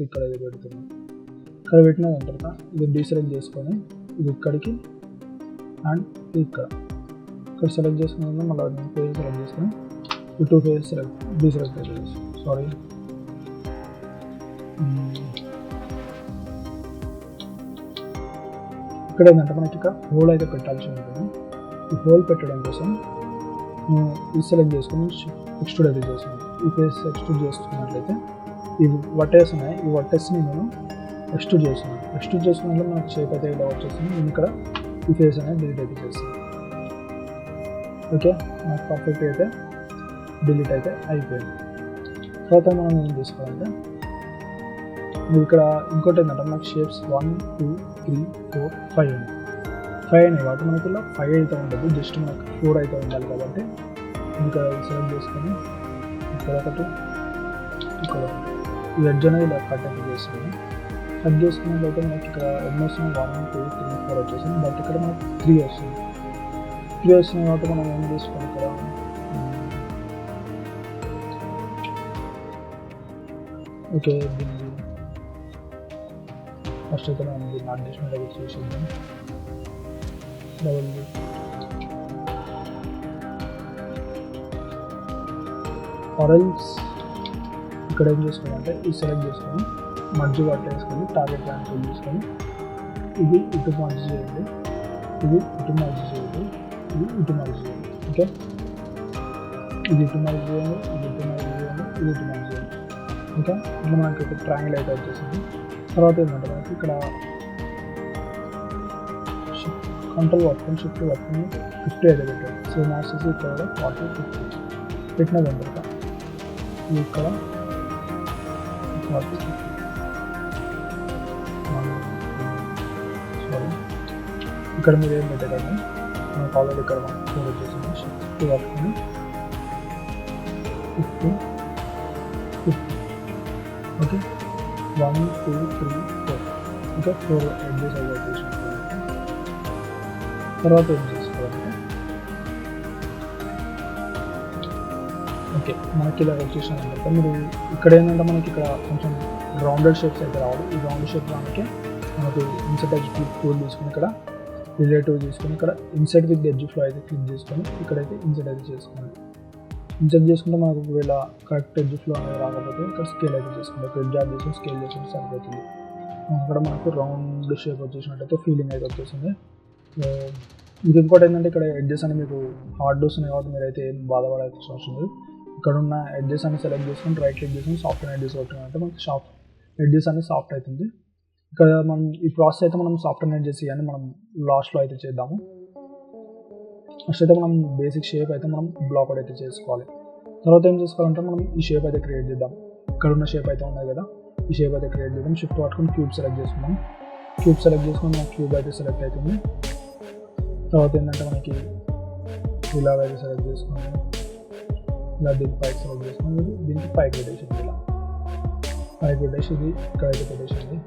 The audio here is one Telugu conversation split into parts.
ఇక్కడ ఇది పెడుతున్నాం. ఇక్కడ పెట్టిన తర్వాత ఇది డీసెలెక్ట్ చేసుకొని ఇది ఇక్కడికి అండ్ ఇక్కడ సెలెక్ట్ చేసుకున్న మళ్ళీ పేజ్ సెలెక్ట్ చేసుకొని ఈ 2 పేజెస్ డీసెలెక్ట్ చేసి సారీ ఇక్కడ ఏంటంటే మనకి ఇక్కడ హోల్ అయితే పెట్టాల్సి ఉంటుంది. ఈ హోల్ పెట్టడం కోసం ఇది సెలెక్ట్ చేసుకొని ఎక్స్ట్రూడ్ అయితే చేస్తున్నాను. ఈ పేజ్ ఎక్స్ట్రూడ్ చేసుకున్నట్లయితే ఈ వర్టెక్స్ ఉన్నాయి, ఈ వర్టెక్స్ని నేను ఎక్స్ట్రూడ్ చేస్తున్నాను. ఎక్స్ట్రూడ్ చేసుకున్నట్లు మనకు షేప్ అయితే ఇలా వచ్చేస్తుంది. నేను ఇక్కడ ఈ ఫేస్ అనేది డిలీట్ అయితే చేస్తాను. ఓకే, నాకు పర్ఫెక్ట్ అయితే డిలీట్ అయితే అయిపోయింది. తర్వాత మనం ఏం చేసుకోవాలంటే ఇక్కడ ఇంకోటి ఏంటంటే మనకు షేప్స్ 1 2 3 4 5 ఉన్నాయి. 5 అయినాయి కాబట్టి మనకి ఇలా 5 అయితే ఉండదు, జస్ట్ మనకు 4 అయితే ఉండాలి. కాబట్టి ఇంకా సెలెక్ట్ చేసుకొని ఇక్కడ ఒకటి ఇక్కడ ఒకటి ఈ ఎడ్జ్ అనేది ఇలా కట్ అయితే చేస్తున్నాను. కట్ చేసుకున్నట్లయితే మనకి ఇక్కడ ఎన్ని వస్తున్నాయి 1 2 3 4 వచ్చేసింది. బట్ ఇక్కడ మనకు 3 వస్తుంది. 3 వస్తున్నాయి కాబట్టి మనం ఏం చేసుకోవాలి ఇక్కడ ఓకే దీన్ని ఫస్ట్ అయితే మనం దీన్ని అడ్జస్ట్మెంట్ అయితే చేసేద్దాం. డబుల్ ఆరెంజ్ ఇక్కడ ఏం చేసుకోవాలంటే ఇది సెలెక్ట్ చేసుకొని మధ్య పట్టేసుకొని టార్గెట్ క్యాన్సిల్ చేసుకొని ఇది ఇటు మర్జ్ చేయండి, ఇది ఇటు మర్జ్ చేయండి, ఇది ఇటు మర్జ్ చేయండి. ఓకే, ఇది ఇటు మర్జ్ చేయండి, ఇది ఇటు మర్జ్ చేయండి, ఇది ఇటు మర్జ్ చేయండి. ఓకే, ఇట్లా మనకి ఒక ట్రయాంగిల్ అయితే వచ్చేసింది. తర్వాత ఏంటంటే మనకి ఇక్కడ కంట్రోల్ పట్టుకొని షిఫ్ట్ పట్టుకొని 50 అయితే పెట్టాడు. సేమ్ యాక్సెస్ ఇక్కడ 40 50 పెట్టిన తర్వాత ఇక్కడ 40 50 సారీ ఇక్కడ మీరు ఏం పెట్టారండి మనకు ఆల్రెడీ ఇక్కడ మనం ఫోర్ వచ్చేసింది. షిఫ్ట్ పట్టుకొని 50 50 ఓకే 1 2 3 4 ఇంకా 4 ఎడ్జెస్ అయితే వచ్చేసింది. తర్వాత ఏం చేసుకోవాలంటే ఓకే మనకి ఇలా వచ్చేసిన తర్వాత మీరు ఇక్కడ ఏంటంటే మనకి ఇక్కడ కొంచెం రౌండెడ్ షేప్స్ అయితే రావాలి. ఈ రౌండ్ షేప్ దానికి మనకు ఇన్సర్ట్ ఎడ్జ్ టూల్ తీసుకొని ఇక్కడ రిలేటివ్ తీసుకొని ఇక్కడ ఇన్సర్ట్ విత్ ఎడ్జ్ ఫ్లో అయితే క్లిక్ చేసుకొని ఇక్కడైతే ఇన్సర్ట్ అయితే చేసుకోండి. ఇన్సర్ట్ చేసుకుంటే మనకు ఒకవేళ కరెక్ట్ ఎడ్జ్ ఫ్లో అనేది రాకపోతే ఇక్కడ స్కేల్ అయితే చేసుకుంటాం. ఒక ఎడ్జ్ యాడ్ చేసుకొని స్కేల్ చేసుకుంటే సరిపోతుంది. అక్కడ మనకు రౌండ్ షేప్ వచ్చేసినట్టయితే ఫీలింగ్ అయితే వచ్చేసింది. ఇది ఇంకోటి ఏంటంటే ఇక్కడ ఎడ్జెస్ అని మీకు హార్డ్ వస్తున్నాయి కాబట్టి మీరు అయితే ఏం బాధపడాల్సిన అవసరం లేదు. ఇక్కడ ఉన్న ఎడ్జెస్ అని సెలెక్ట్ చేసుకొని రైట్ క్లిక్ చేసుకొని సాఫ్ట్వేర్ ఎడ్జెస్ కొట్టినంటే మనకి ఎడ్జెస్ అనేది సాఫ్ట్ అవుతుంది. ఇక్కడ మనం ఈ ప్రాసెస్ అయితే మనం సాఫ్ట్వేర్ ఎడ్జెస్ అని మనం లాస్ట్లో అయితే చేద్దాము. ఫస్ట్ అయితే మనం బేసిక్ షేప్ అయితే మనం బ్లాక్ అవుట్ అయితే చేసుకోవాలి. తర్వాత ఏం చేసుకోవాలంటే మనం ఈ షేప్ అయితే క్రియేట్ చేద్దాం. ఇక్కడ ఉన్న షేప్ అయితే ఉన్నాయి కదా, ఈ షేప్ అయితే క్రియేట్ చేద్దాం. షిఫ్ట్ పట్టుకొని క్యూబ్ సెలెక్ట్ చేసుకున్నాం. క్యూబ్ సెలెక్ట్ చేసుకొని మనకి క్యూబ్ అయితే సెలెక్ట్ అవుతుంది. తర్వాత ఏంటంటే మనకి ఇలాగ అయితే సెలెక్ట్ చేసుకున్నాం. ఇలా దీన్ని పైకి సెలెక్ట్ చేసుకుని దీనికి పైకి పెట్టేసింది. ఇలా పైకి పెట్టేసి ఇది ఇక్కడైతే పెట్టేసింది.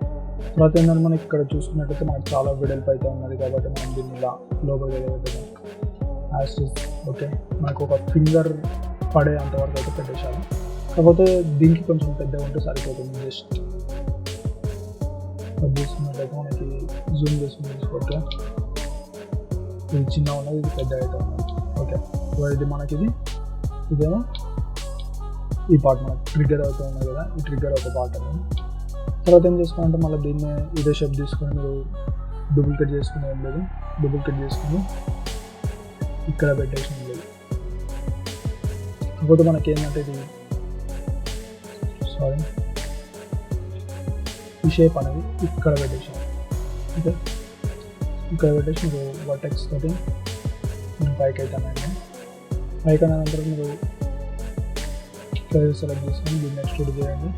తర్వాత ఏంటంటే మనకి ఇక్కడ చూసుకున్నట్టయితే మనకి చాలా వెడల్పు అయితే ఉన్నది కాబట్టి మనం దీన్ని ఇలా లోపలికి పెట్టేద్దాం. ఓకే మనకు ఒక ఫింగర్ పడే అంతవరకు అయితే పెట్టేసాము. కాకపోతే దీనికి కొంచెం పెద్దగా ఉంటే సరిపోతుంది. జస్ట్ చూసుకున్నట్టయితే మనకి జూమ్ చేసుకుని తీసుకోవచ్చు. ఇది చిన్న ఉన్నది, ఇది పెద్ద అయితే ఉన్నది. ఓకే ఇది మనకి ఇదేమో ఈ పార్ట్ మనకి ట్రిగ్గర్ అవుతూ ఉన్నది కదా, ఈ ట్రిగ్గర్ ఒక పార్ట్ అనేది. తర్వాత ఏం చేసుకోవాలంటే మళ్ళీ దీన్ని ఇదే షేప్ తీసుకొని మీరు డూప్లికేట్ చేసుకుని ఏం లేదు, డూప్లికేట్ చేసుకుని ఇక్కడ పెట్టేసి లేదు. కాకపోతే మనకి ఏంటంటే ఇది సారీ ఈ షేప్ అనేది ఇక్కడ పెట్టేసాం. ఓకే ఇక్కడ పెట్టేసి మీరు వర్టెక్స్ తోటి నేను పైకి అవుతానండి. పైకి అయిన తర్వాత మీరు సెలెక్ట్ చేసుకొని దీన్ని ఎక్స్ట్రూడ్ చేయండి.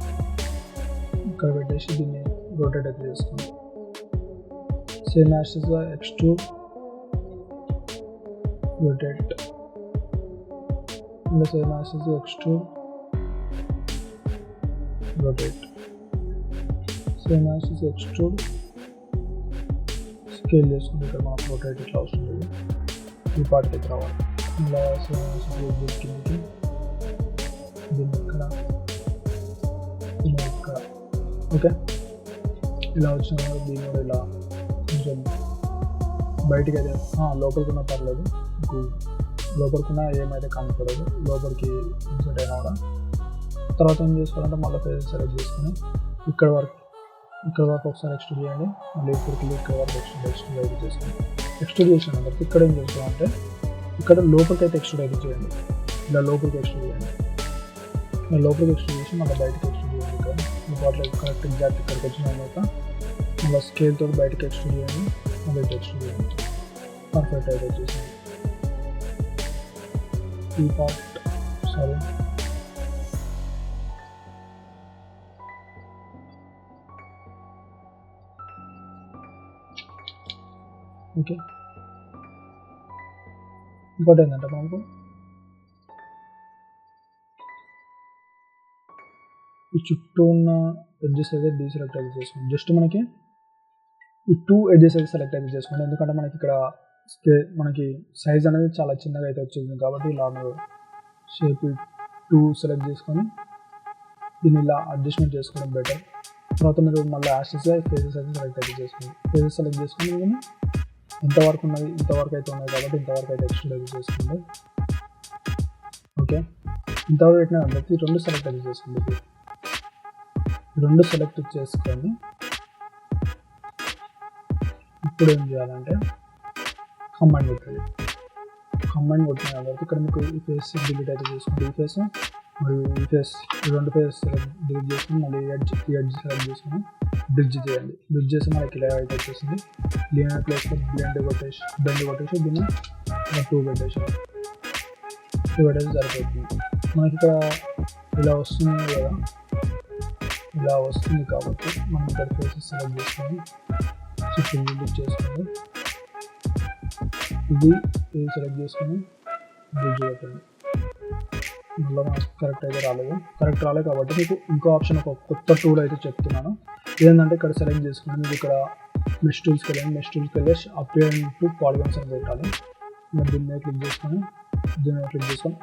ఇక్కడ పెట్టేసి దీన్ని రొటేట్ అయితే చేసుకోండి. సేమ్ యాస్గా extrude rotate in the same as extrude rotate same as extrude scale చేసుకుంటే ఇక్కడ మనకు రొటేట్ ఇట్లా వస్తుంది. ఈ పార్ట్ దగ్గర రావాలి. ఇలా సేమ్ యాస్ దీనికి దీన్ని ఇక్కడ ఓకే, ఇలా వచ్చిన దీన్ని కూడా ఇలా కొంచెం బయటికి అయితే లోపలికున్నా పర్లేదు, మీకు లోపలికున్నా ఏమైతే కనపడదు, లోపలికి ఇన్సర్ట్ అయినా కూడా. తర్వాత ఏం చేసుకోవాలంటే మళ్ళీ ఫేస్ సెలెక్ట్ చేసుకుని ఇక్కడ వరకు ఒకసారి ఎక్స్ట్రూడ్ చేయండి, మళ్ళీ ఇక్కడికి ఇక్కడ వరకు ఎక్స్ట్రూడ్ అయితే చేసుకోండి. ఎక్స్ట్రూడ్ చేసిన తర్వాత ఇక్కడ ఏం చేసుకోవాలంటే ఇక్కడ లోపలికి అయితే ఎక్స్ట్రూడ్ అయితే చేయండి, ఇలా లోపలికి ఎక్స్ట్రూడ్ చేయండి, లోపలికి ఎక్స్ట్రూడ్ చేసి మళ్ళీ బయటకి ఎక్స్ట్రూడ్ చేయండి. ఇక్కడ వాటిలో కరెక్ట్ ఎగ్జాక్ట్ ఇక్కడికి వచ్చిన తర్వాత మళ్ళీ స్కేల్ తోటి బయటకి ఎక్స్ట్రూడ్ చేయండి, మళ్ళీ ఎక్స్ట్రూడ్ చేయండి. పర్ఫెక్ట్ అయితే వచ్చేసింది ఈ పార్ట్. Sorry, okay. ఇంకోటి ఏంటంటే మనకు ఈ చుట్టూ ఉన్న ఎడ్జెస్ అయితే డీసెలెక్ట్ అయితే చేసుకోండి. జస్ట్ మనకి ఈ 2 ఎడ్జెస్ అయితే సెలెక్ట్ అయితే చేసుకోండి, ఎందుకంటే మనకి ఇక్కడ మనకి సైజ్ అనేది చాలా చిన్నగా అయితే వచ్చింది కాబట్టి ఇలా మీరు షేప్ 2 సెలెక్ట్ చేసుకొని దీన్ని ఇలా అడ్జస్ట్మెంట్ చేసుకోవడం బెటర్. తర్వాత మీరు మళ్ళీ యాషెస్గా ఫేసెస్ అయితే సెలెక్ట్ అయితే చేసుకోండి. ఫేసెస్ సెలెక్ట్ చేసుకొని దీన్ని ఇంతవరకు ఉన్నది ఇంతవరకు అయితే ఉన్నాయి కాబట్టి ఇంతవరకు అయితే ఎక్స్టెండ్ అయితే చేసుకోండి. ఓకే, ఇంతవరకు పెట్టినా కాబట్టి 2 సెలెక్ట్ అయితే చేసుకోండి. 2 సెలెక్ట్ చేసుకొని ఇప్పుడు ఏం చేయాలంటే కమాండ్ కొట్టాలి. కమాండ్ కొట్టిన తర్వాత ఇక్కడ మీకు ఈ ఫేస్ డిలీట్ అయితే చేసుకోండి, ఈ ఫేస్ మరియు ఈ ఫేస్, ఈ 2 ఫేస్ డిలీట్ చేసుకుని మళ్ళీ ఎడ్జ్ సెలెక్ట్ చేసుకుని బ్రిడ్జ్ చేయండి. బ్రిడ్జ్ చేసి మనకి ఇలా అయితే వచ్చేసింది. లీనియర్ ప్లేస్లో బెండ్ కొట్టేసి దీన్ని 2 పెట్టేసి సరిపోతుంది. మనకి ఇక్కడ ఇలా వస్తుంది కదా, ఇలా వస్తుంది కాబట్టి మనం ఇక్కడ ఫేసెస్ సెలెక్ట్ చేసుకొని షిఫ్ట్ డిలీట్ చేసుకోండి. ఇది సెలెక్ట్ చేసుకొని బ్రిడ్జ్ పెట్టండి. మళ్ళీ మనకు కరెక్ట్ అయితే రాలేదు కాబట్టి మీకు ఇంకో ఆప్షన్, ఒక కొత్త టూల్ అయితే చెప్తున్నాను. ఏంటంటే ఇక్కడ సెలెక్ట్ చేసుకుని మీకు ఇక్కడ మెష్ టూల్స్కి వెళ్ళి అపియర్ టు పాలిగాన్స్ అని పెట్టాలి. మీరు దీని మీద క్లిక్ చేసుకొని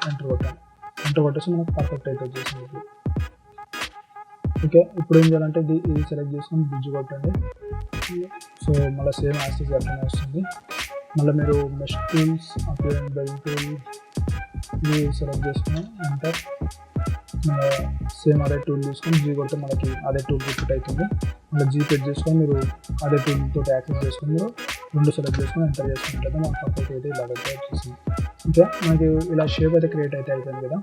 ఎంటర్ కొట్టేసి మనకు పర్ఫెక్ట్ అయితే వచ్చేసింది. ఓకే, ఇప్పుడు ఏం చేయాలంటే ఇది సెలెక్ట్ చేసుకొని బ్రిడ్జ్ కొట్టండి. సో మళ్ళీ సేమ్ యాక్సెస్ అట్లనే వస్తుంది. మళ్ళీ మీరు mesh tools appear bell tool ఇది సెలెక్ట్ చేసుకుని ఎంటర్, సేమ్ అదే టూల్ తీసుకొని జీ కొడితే మనకి అదే టూల్ రిపీట్ అవుతుంది. మళ్ళీ జీ పెట్ చేసుకొని మీరు అదే టూల్తో యాక్సెస్ చేసుకొని మీరు 2 సెలెక్ట్ చేసుకొని ఎంటర్ చేసుకున్నట్లయితే మనకు పర్ఫెక్ట్ అయితే ఇలాగైతే వచ్చేసింది. ఓకే, మనకి ఇలా షేప్ అయితే క్రియేట్ అయితే అవుతుంది కదా.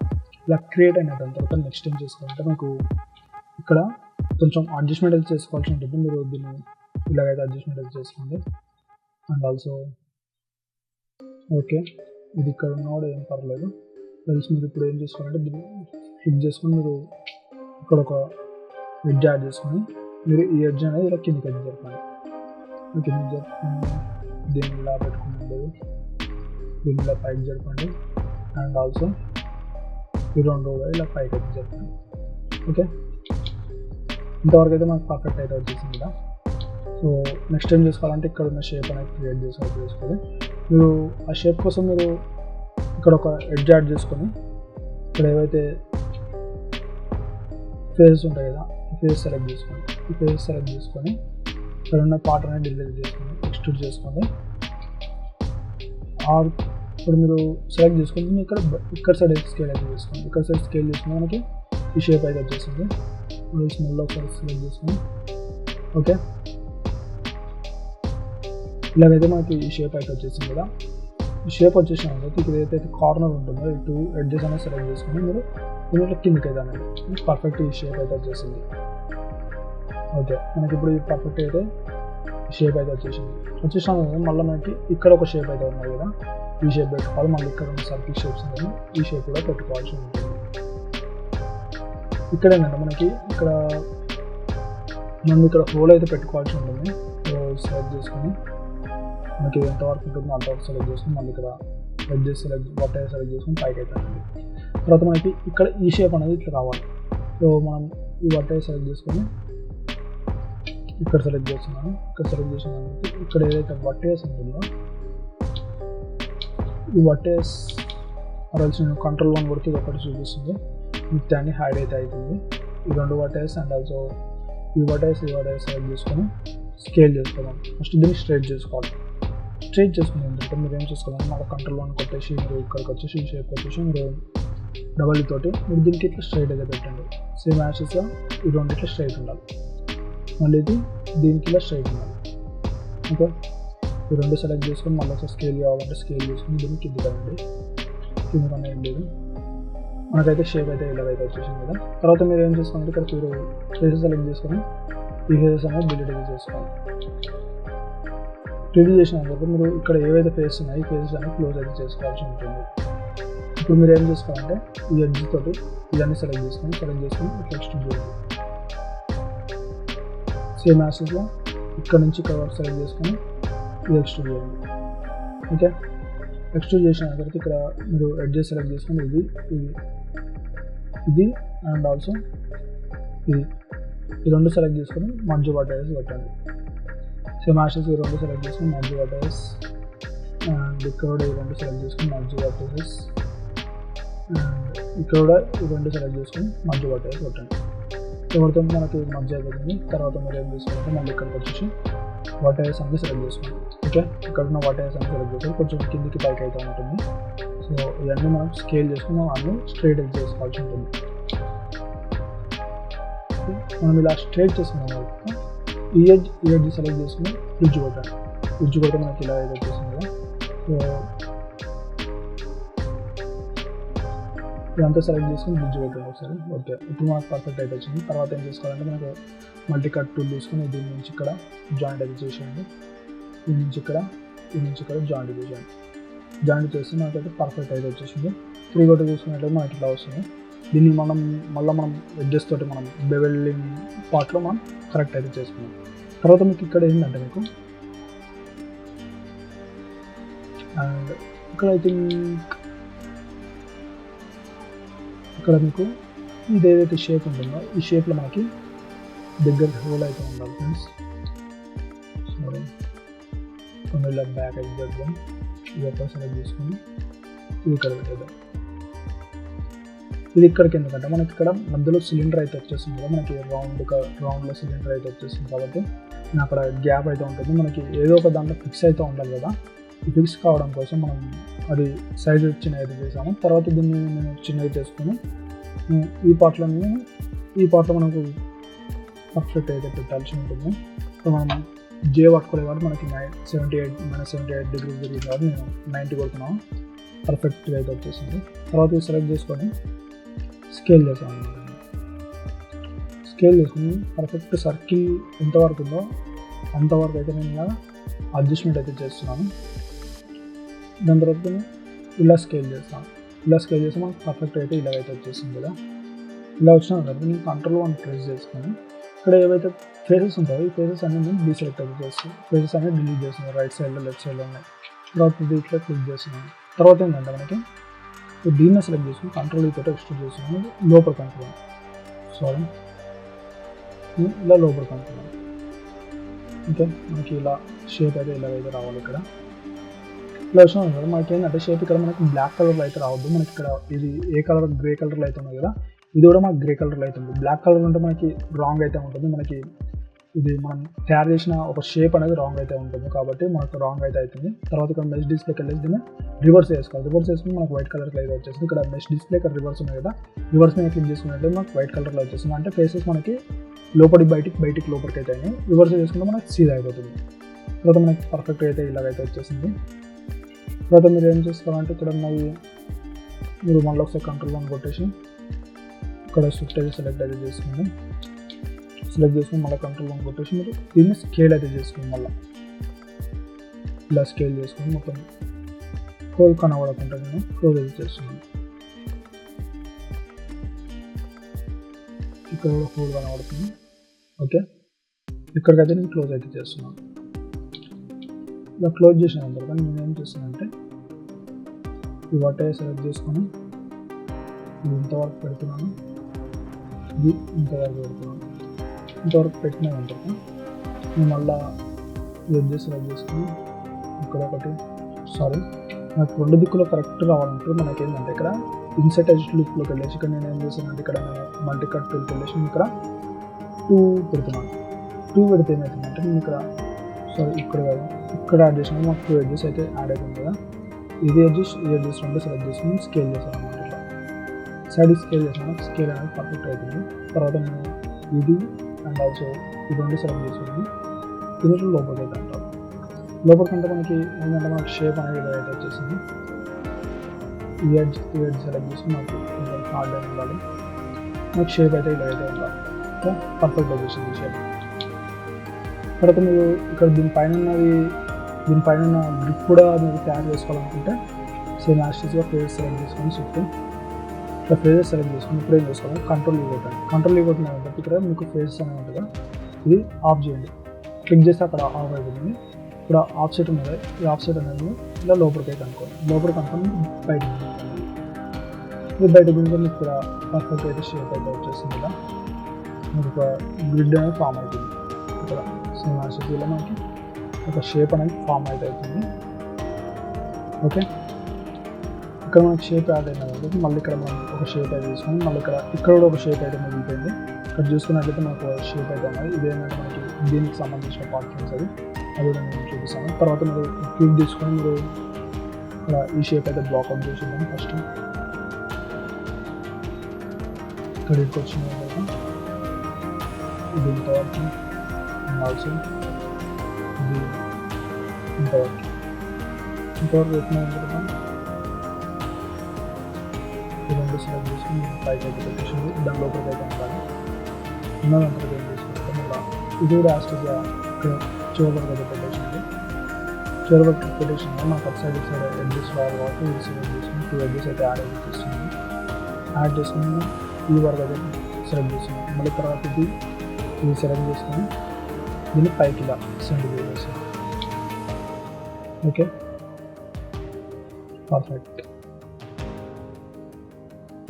ఇలా క్రియేట్ అయిన దాని తర్వాత నెక్స్ట్ ఏం చేసుకోవాలంటే మనకు ఇక్కడ కొంచెం అడ్జస్ట్మెంట్ అయితే చేసుకోవాల్సి ఉంటుంది. మీరు దీన్ని ఇలాగైతే అడ్జస్ట్మెంట్ అయితే చేసుకోండి. అండ్ ఆల్సో ఓకే, ఇది ఇక్కడ ఉన్నవాడు ఏం పర్లేదు. ప్లస్ మీరు ఇప్పుడు ఏం చేసుకోవాలంటే దీన్ని క్లిక్ చేసుకొని మీరు ఇక్కడ ఒక ఎడ్జ్ యాడ్ చేసుకొని మీరు ఈ ఎడ్జ్ అనేది ఇలా కిందకి ఎడ్జ్ జరపండి. దీన్ని ఇలా పెట్టుకుని దీన్ని ఇలా పైకి జరపండి. అండ్ ఆల్సో ఈ 2 ఇలా పైకి ఎడ్జ్ జరపండి. ఓకే, ఇంతవరకు అయితే మనకు పర్ఫెక్ట్ అయితే వచ్చేసింది కదా. సో నెక్స్ట్ ఏం చేసుకోవాలంటే ఇక్కడ ఉన్న షేప్ అనేది క్రియేట్ చేసుకోవాలి. మీరు ఆ షేప్ కోసం మీరు ఇక్కడ ఒక ఎడ్జ్ యాడ్ చేసుకొని ఇక్కడ ఏవైతే ఫేసెస్ ఉంటాయి కదా, ఈ ఫేస్ సెలెక్ట్ చేసుకొని ఇక్కడ ఉన్న పార్ట్ అనేది డిలీట్ చేసుకొని ఎక్స్ట్రూడ్ చేసుకోండి. ఆర్ ఇప్పుడు మీరు సెలెక్ట్ చేసుకొని ఇక్కడ సైడ్ స్కేల్ అయితే చేసుకోండి. ఇక్కడ సైడ్ స్కేల్ చేసుకుని మనకి ఈ షేప్ అయితే వచ్చేసింది. స్మెల్ ఒకసారి సెలెక్ట్ చేసుకొని ఓకే, ఇలాగైతే మనకి ఈ షేప్ అయితే వచ్చేసింది కదా. ఈ షేప్ వచ్చేసిన తర్వాత ఇక్కడ ఏదైతే కార్నర్ ఉంటుందో ఈ 2 ఎడ్జెస్ అనేది సెలెక్ట్ చేసుకుని మీరు దీంట్లో కిందకి అయితే అనేది పర్ఫెక్ట్ ఈ షేప్ అయితే వచ్చేసింది. ఓకే, మనకి ఇప్పుడు ఈ పర్ఫెక్ట్ అయితే షేప్ అయితే వచ్చేసిన మళ్ళీ మనకి ఇక్కడ ఒక షేప్ అయితే ఉన్నాయి కదా, ఈ షేప్ పెట్టుకోవాలి. మళ్ళీ ఇక్కడ ఉన్న సర్కిల్ షేప్స్ అనేది ఈ షేప్ కూడా పెట్టుకోవాల్సి ఉంటుంది. ఇక్కడ ఏంటంటే మనకి మనం ఇక్కడ హోల్ అయితే పెట్టుకోవాల్సి ఉంటుంది. సెలెక్ట్ చేసుకొని మనకి ఎంతవరకు ఉంటుందో అంతవరకు సెలెక్ట్ చేసుకుని మళ్ళీ ఇక్కడ ఎడ్జెస్ సెలెక్ట్ చేసుకుని పైకి అయితే అండి. తర్వాత మనకి ఇక్కడ ఈ షేప్ అనేది ఇట్లా రావాలి. సో మనం ఈ బట్ట సెలెక్ట్ చేసుకొని ఇక్కడ సెలెక్ట్ చేస్తున్నాను. ఇక్కడ ఏదైతే బట్టేస్ ఉంటుందో ఈ బట్టేస్ అరల్సి కంట్రోల్ 1 కొడితే ఇది ఒకటి చూపిస్తుంది, మిగతాన్ని హైడ్ అయితే అవుతుంది. ఈ 2 బట్టేస్ అండ్ ఆల్సో ఈ వర్టెక్స్ సెలెక్ట్ చేసుకొని స్కేల్ చేసుకోవాలి. ఫస్ట్ దీన్ని స్ట్రైట్ చేసుకోవాలి. స్ట్రైట్ చేసుకునే తర్వాత మీరు ఏం చేసుకోవాలంటే మన కంట్రోల్ వన్ కొట్టేసి మీరు ఇక్కడికి వచ్చేసి షేప్ వచ్చేసి మీరు డబల్ తోటి మీరు దీనికి ఇట్లా స్ట్రైట్ అయితే పెట్టండి. సేమ్ యాషెస్గా ఈ రెండు ఇట్లా స్ట్రైట్ ఉండాలి. మళ్ళీ ఇది దీనికి ఇలా స్ట్రైట్ ఉండాలి. ఓకే, ఈ రెండు సెలెక్ట్ చేసుకొని మళ్ళీ ఒకసారి స్కేల్ కావాలంటే స్కేల్ చేసుకుని దీన్ని కింద కదండి. కింద కన్నా ఏం లేదు, మనకైతే షేప్ అయితే ఇలాగైతే వచ్చేసింది కదా. తర్వాత మీరు ఏం చేసుకోవాలంటే ఇక్కడ మీరు ఫేసెస్ సెలెక్ట్ చేసుకొని ఈ ఫేసెస్ అనేది డిలీట్ అయితే చేసుకోవాలి. డిలీట్ చేసిన తర్వాత మీరు ఇక్కడ ఏవైతే ఫేసెస్ ఉన్నాయో ఈ ఫేసెస్ అనేది క్లోజ్ అయితే చేసుకోవాల్సి ఉంటుంది. ఇప్పుడు మీరు ఏం చేసుకోవాలంటే ఈ ఎడ్జ్ తోటి ఇవన్నీ సెలెక్ట్ చేసుకొని నెక్స్ట్ చేయండి. సేమ్ యాసెస్లో ఇక్కడ నుంచి ఇక్కడ వరకు సెలెక్ట్ చేసుకొని ఇది ఎక్స్ట్రూడ్ చేయండి. ఓకే, ఎక్స్ట్రూడ్ చేసిన తర్వాత ఇక్కడ మీరు ఎడ్జెస్ సెలెక్ట్ చేసుకొని ఇది అండ్ ఆల్సో ఇది ఈ రెండు సెలెక్ట్ చేసుకొని మధ్య వర్టెక్స్ పెట్టండి. సేమ్ యాషెస్ ఈ రెండు సెలెక్ట్ చేసుకొని మధ్య వర్టెక్స్ అండ్ ఇక్కడ కూడా ఈ రెండు సెలెక్ట్ చేసుకొని మధ్య వర్టెక్స్ అండ్ ఇక్కడ కూడా ఈ రెండు సెలెక్ట్ చేసుకొని మధ్య వర్టెక్స్ పెట్టండి. ఎవరితో మనకి మధ్య అయిపోతుంది. తర్వాత మీరు ఏం చేసుకోవాలంటే మళ్ళీ ఇక్కడికి వచ్చేసి వర్టెక్స్ అనేది సెలెక్ట్ చేసుకోండి. ఓకే, ఇక్కడ ఉన్న వర్టెక్స్ అనేది సెలెక్ట్ చేసుకొని కొంచెం కిందికి పైకి అయితే ఉంటుంది. సో ఇవన్నీ మనం స్కేల్ చేసుకుని అన్నీ స్ట్రైట్ ఎడ్జ్ చేసుకోవాల్సి ఉంటుంది. మనం ఇలా స్ట్రైట్ చేసుకున్నాం కాబట్టి ఈ ఎడ్జ్ సెలెక్ట్ చేసుకుని బ్రిడ్జ్ కొట్టాలి. బ్రిడ్జ్ కొడితే మనకి ఇలా అయితే వచ్చేసింది కదా. సో ఇదంతా సెలెక్ట్ చేసుకుని బ్రిడ్జ్ కొట్టాలి ఒకసారి. ఓకే, ఇప్పుడు మనకు పర్ఫెక్ట్ అయితే వచ్చింది. తర్వాత ఏం చేసుకోవాలంటే మనకు మల్టీ కట్ టూల్ తీసుకుని దీని నుంచి ఇక్కడ జాయింట్ అయితే చేసేయండి. దీని నుంచి ఇక్కడ జాయింట్ చేసేయండి. జాయింట్ చేస్తే మనకైతే పర్ఫెక్ట్ అయితే వచ్చేసింది. 3 కొట్టి చూసుకున్నట్లయితే మనకి ఇట్లా వస్తుంది. దీన్ని మనం ఎడ్జెస్ తోటి మనం బెవెల్లింగ్ పార్ట్లో మనం కరెక్ట్ అయితే చేసుకున్నాం. తర్వాత మీకు ఇక్కడ ఏంటంటే మీకు అండ్ ఇక్కడ ఐ థింక్ ఇక్కడ మీకు ఇది ఏదైతే షేప్ ఉంటుందో ఈ షేప్లో మనకి దగ్గర హోల్ అయితే ఉండాలి ఫ్రెండ్స్. సారీ, కొన్ని ఇలా బ్యాక్ అయితే చేద్దాం. ఇది ఎక్కడ సెలెక్ట్ చేసుకుని ఇది ఇక్కడ పెట్టేద్దాం. ఇది ఇక్కడికి ఎందుకంటే మనకి ఇక్కడ మధ్యలో సిలిండర్ అయితే వచ్చేస్తుంది కదా, మనకి రౌండ్లో సిలిండర్ అయితే వచ్చేస్తుంది కాబట్టి అక్కడ గ్యాప్ అయితే ఉంటుంది. మనకి ఏదో ఒక దాంట్లో ఫిక్స్ అయితే ఉండాలి కదా. ఈ ఫిక్స్ కావడం కోసం మనం అది సైజ్ చిన్న అయితే చేసాము. తర్వాత దీన్ని నేను చిన్నది చేసుకుని ఈ పార్ట్లో మనకు పర్ఫెక్ట్ అయితే పెట్టాల్సి ఉంటుంది. సో మనం జే పట్టుకోలేదు కాబట్టి మనకి 78 డిగ్రీస్ జరిగింది కాబట్టి నేను 90 కొడుతున్నాను. పర్ఫెక్ట్గా అయితే వచ్చేసింది. తర్వాత ఇది సెలెక్ట్ చేసుకొని స్కేల్ చేసాను. స్కేల్ చేసుకుని పర్ఫెక్ట్ సర్కిల్ ఎంతవరకు ఉందో అంతవరకు అయితే నేను ఇలా అడ్జస్ట్మెంట్ అయితే చేస్తున్నాను. దాని తర్వాత ఇలా స్కేల్ చేస్తాను. ఇలా స్కేల్ చేస్తే మనకు పర్ఫెక్ట్ అయితే ఇలాగైతే వచ్చేసింది కదా. ఇలా వచ్చిన తర్వాత నేను కంట్రోల్ 1 ప్రెస్ చేసుకొని ఇక్కడ ఏవైతే ఫేసెస్ ఉంటాయో ఈ ఫేసెస్ అన్ని నేను డీసెలెక్ట్ అయితే చేస్తాను. ఫేసెస్ అనేది డిలీట్ చేస్తున్నాను. రైట్ సైడ్లో లెఫ్ట్ సైడ్లో ఉన్నాయి. తర్వాత ఇట్లా క్లిక్ చేస్తున్నాను. తర్వాత ఏంటంటే మనకి దీన్ని సెలెక్ట్ చేసుకుని కంట్రోల్ తోటి ఎక్స్ట్రూడ్ చేస్తున్నాను. లోపల కంట్రోల్ ఇలా లోపల కంట్రోల్. ఓకే, మనకి ఇలా షేప్ అయితే ఇలాగైతే రావాలి. ఇక్కడ ఇలా వచ్చినా కదా మనకి ఏంటంటే షేప్ ఇక్కడ మనకి బ్లాక్ కలర్లో అయితే రావద్దు. మనకి ఇక్కడ ఇది ఏ కలర్ గ్రే కలర్లో అయితే ఉంది కదా, ఇది కూడా మనకి గ్రే కలర్లో అయితే ఉంది. బ్లాక్ కలర్ ఉంటే మనకి రాంగ్ అయితే ఉంటుంది. మనకి ఇది మనం తయారు చేసిన ఒక షేప్ అనేది రాంగ్ అయితే ఉంటుంది కాబట్టి మనకు రాంగ్ అయితే అవుతుంది. తర్వాత ఇక్కడ మెష్ డిస్ప్లేకి వెళ్ళేసి దీన్ని రివర్స్ చేసుకోవాలి. రివర్స్ చేసుకుని మనకు వైట్ కలర్లో అయితే వచ్చేస్తుంది. ఇక్కడ మెష్ డిస్ప్లే ఇక్కడ రివర్స్ ఉన్నాయి కదా, రివర్స్ మీద క్లిక్ చేసుకున్నట్లయితే మనకు వైట్ కలర్లో వచ్చేస్తుంది. అంటే ఫేసెస్ మనకి బయటికి లోపలికి అయితే అయినాయి. రివర్స్ చేసుకుంటే మనకి సీదా అయిపోతుంది. తర్వాత మనకి పర్ఫెక్ట్ అయితే ఇలాగైతే వచ్చేసింది. తర్వాత మీరు ఏం చేసుకోవాలంటే ఇక్కడ మీరు మళ్ళీ ఒకసారి కంట్రోల్ 1 కొట్టేసి ఇక్కడ షిఫ్ట్ అయితే సెలెక్ట్ అయితే చేసుకుని మళ్ళీ కంట్రోల్ 1 కొట్టేసి మీరు దీన్ని స్కేల్ అయితే చేసుకుని మళ్ళీ ఇలా స్కేల్ చేసుకుని మొత్తం హోల్ కనబడకుండా నేను క్లోజ్ అయితే చేస్తున్నాను. ఇక్కడ కూడా హోల్ కనబడుతుంది. ఓకే, ఇక్కడికైతే నేను క్లోజ్ అయితే చేస్తున్నాను. ఇలా క్లోజ్ చేసిన తర్వాత నేను ఏం చేస్తానంటే ఈ వాటర్ సెలెక్ట్ చేసుకొని ఇది ఇంతవరకు పెడుతున్నాను. ఇది ఇంతవరకు పెడుతున్నాను. ఇంతవరకు పెట్టిన తర్వాత నేను మళ్ళీ ఎడ్జెస్ సెలెక్ట్ చేసుకొని ఇక్కడ ఒకటి నాకు 2 దిక్కులో కరెక్ట్ రావాలంటే మనకి ఏంటంటే ఇక్కడ ఇన్సర్ట్ ఎడ్జ్ లూప్లోకి వెళ్ళేసి ఇక్కడ నేను ఏం చేశానంటే ఇక్కడ నేను మల్టీ కట్ టూల్కి వెళ్ళేసి ఇక్కడ 2 పెడుతున్నాను. 2 పెడితే ఏమవుతుందంటే నేను ఇక్కడ ఇక్కడ కాదు, ఇక్కడ యాడ్ చేసినా మాకు 2 ఎడ్జెస్ అయితే యాడ్ అవుతుంది కదా. ఇది ఎడ్జెస్ ఈ ఎడ్జెస్ రెండు సెలెక్ట్ చేసుకుని స్కేల్ చేశాను అనమాట. ఇట్లా సైడ్ స్కేల్ చేసాను, స్కేల్ అనేది పర్ఫెక్ట్ అవుతుంది. తర్వాత నేను ఇది అండ్ ఆల్సో ఈ రెండు సెలెక్ట్ చేసుకుని దీంట్లో లోపలికి అయితే అంటారు. లోపలికంటే మనకి ఏంటంటే మనకి షేప్ అనేది అయితే వచ్చేసింది. ఈ ఎడ్జ్ సెలెక్ట్ చేసుకుని మనకి కొంచెం హార్డ్ అని ఉండాలి. మనకి షేప్ అయితే ఇలా అయితే ఉండాలి. ఓకే, పర్ఫెక్ట్ వచ్చేసింది షేప్. తర్వాత మీరు ఇక్కడ దీనిపైన ఉన్న గ్రిప్ కూడా మీరు తయారు చేసుకోవాలనుకుంటే సేమ్ యాస్టిస్గా ఫేస్ సెలెక్ట్ చేసుకొని షిఫ్ట్ ఇక్కడ ఫేజెస్ సెలెక్ట్ చేసుకుని ఇప్పుడు ఏం చేసుకోవాలి, కంట్రోల్ లీవ్ కొట్టండి. కంట్రోల్ లీవ్ కొట్టిన కాబట్టి ఇక్కడ మీకు ఫేజెస్ అనేది ఉంటుంది, ఇది ఆఫ్ చేయండి. క్లిక్ చేస్తే అక్కడ ఆఫ్ అయిపోతుంది. ఇప్పుడు ఆఫ్ సెట్ ఉన్నది, ఈ ఆఫ్ సెట్ అనేది ఇలా లోపలికి అయితే అనుకోండి. లోపలికి అనుకోని బయటకు ఇది బయట గురించి మీకు ఇక్కడ పర్ఫెక్ట్ అయితే షేప్ అయితే వచ్చేసింది. ఇలా మీకు ఒక గ్రిడ్ అనేది ఫామ్ అవుతుంది. ఇక్కడ సేమ్ యాస్టిస్లో మనకి ఒక షేప్ అనేది ఫామ్ అయితే అవుతుంది. ఓకే, ఇక్కడ మనకి షేప్ యాడ్ అయిన కాబట్టి మళ్ళీ ఇక్కడ మనం ఒక షేప్ అయితే తీసుకొని మళ్ళీ ఇక్కడ కూడా ఒక షేప్ అయితే మిగిలిపోయింది. ఇక్కడ చూసుకున్నట్లయితే మనకు షేప్ అయితే ఉన్నది. ఇదేంటంటే మనకి దీనికి సంబంధించిన పార్ట్స్ అది కూడా నేను చూపిస్తాను. తర్వాత మీరు క్లిక్ తీసుకొని మీరు ఇక్కడ ఈ షేప్ అయితే బ్లాక్అవుట్ చేసేద్దాం. ఫస్ట్ ఇక్కడికి వచ్చిన తర్వాత ఇది ఇంతవరకు ఆల్సో ఇది ఇంతవరకు ఎట్లా ఉంటుంది. ఈ రెండు సెలెక్ట్ చేసుకుని పైకి అయితే పెట్టేసింది. దాని లోపలికి అయితే ఉండాలి. ఉన్నదంతా ఏం చేసుకుంటే మళ్ళీ ఇది కూడా యాస్టిస్గా ఇక్కడ చివరికి అయితే పెట్టేసింది. చివరికి పెట్టేసింది నాకు అటు సైడ్ ఎడ్జెస్ రావాలి కాబట్టి ఇది సెలెక్ట్ చేసుకుని 2 ఎడ్జెస్ అయితే యాడ్ చేస్తుంది. యాడ్ చేసుకుని ఈ వరకు అయితే సెలెక్ట్ చేస్తుంది. మళ్ళీ తర్వాత ఇది సెలెక్ట్ చేసుకుని దీన్ని పైకి ఇలా సెండ్ చేసేసాను. Okay, perfect.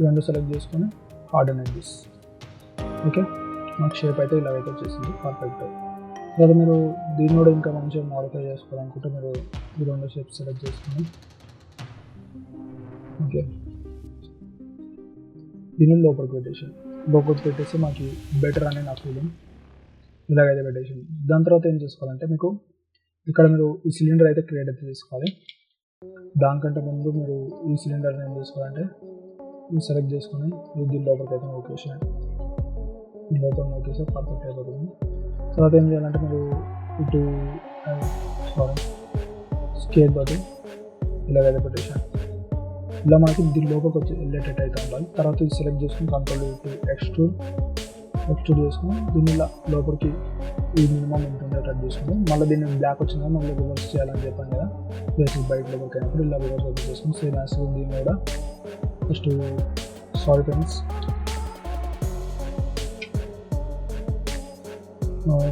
రెండు సెలెక్ట్ చేసుకొని హార్డ్ అండ్ ఎడ్జెస్. ఓకే, మాకు షేప్ అయితే ఇలాగైతే వచ్చేసింది పర్ఫెక్ట్. లేదా మీరు దీన్ని కూడా ఇంకా మంచిగా మోడిఫై చేసుకోవాలనుకుంటే మీరు ఈ రెండు షేప్స్ సెలెక్ట్ చేసుకొని ఓకే దీన్ని లోపలికి పెట్టేసి మాకు బెటర్ అనే నా ఫీలింగ్. ఇలాగైతే పెట్టేసింది. దాని తర్వాత ఏం చేసుకోవాలంటే మీకు ఇక్కడ మీరు ఈ సిలిండర్ అయితే క్రియేట్ అయితే చేసుకోవాలి. దానికంటే ముందు మీరు ఈ సిలిండర్ని ఏం చేసుకోవాలంటే ఇది సెలెక్ట్ చేసుకొని దీని లోపలికి అయితే నోకేషన్ పర్ఫెక్ట్ అయిపోతుంది. తర్వాత ఏం చేయాలంటే మీరు ఇటు స్కేల్ తోటి ఇలాగైతే పెట్టేసాను. ఇలా మనకి దీని లోపలికి వచ్చి వెళ్ళేటట్టు అయితే ఉండాలి. తర్వాత ఇది సెలెక్ట్ చేసుకుని కంట్రోల్ ఎక్స్ట్రూడ్ చేసుకుని దీన్ని ఇలా లోపలికి ఈ మినిమం ఉండేటట్టు చేసుకుని మళ్ళీ దీన్ని బ్లాక్ వచ్చిందా మళ్ళీ రివర్స్ చేయాలని చెప్పాను కదా. ప్లేస్ బయట లోపలికి అయినప్పుడు ఇలా రివర్స్ ఓపెన్ చేసుకుని సేమ్ యాస్ దీన్ని కూడా ఫస్ట్ సారీ ఫ్రెండ్స్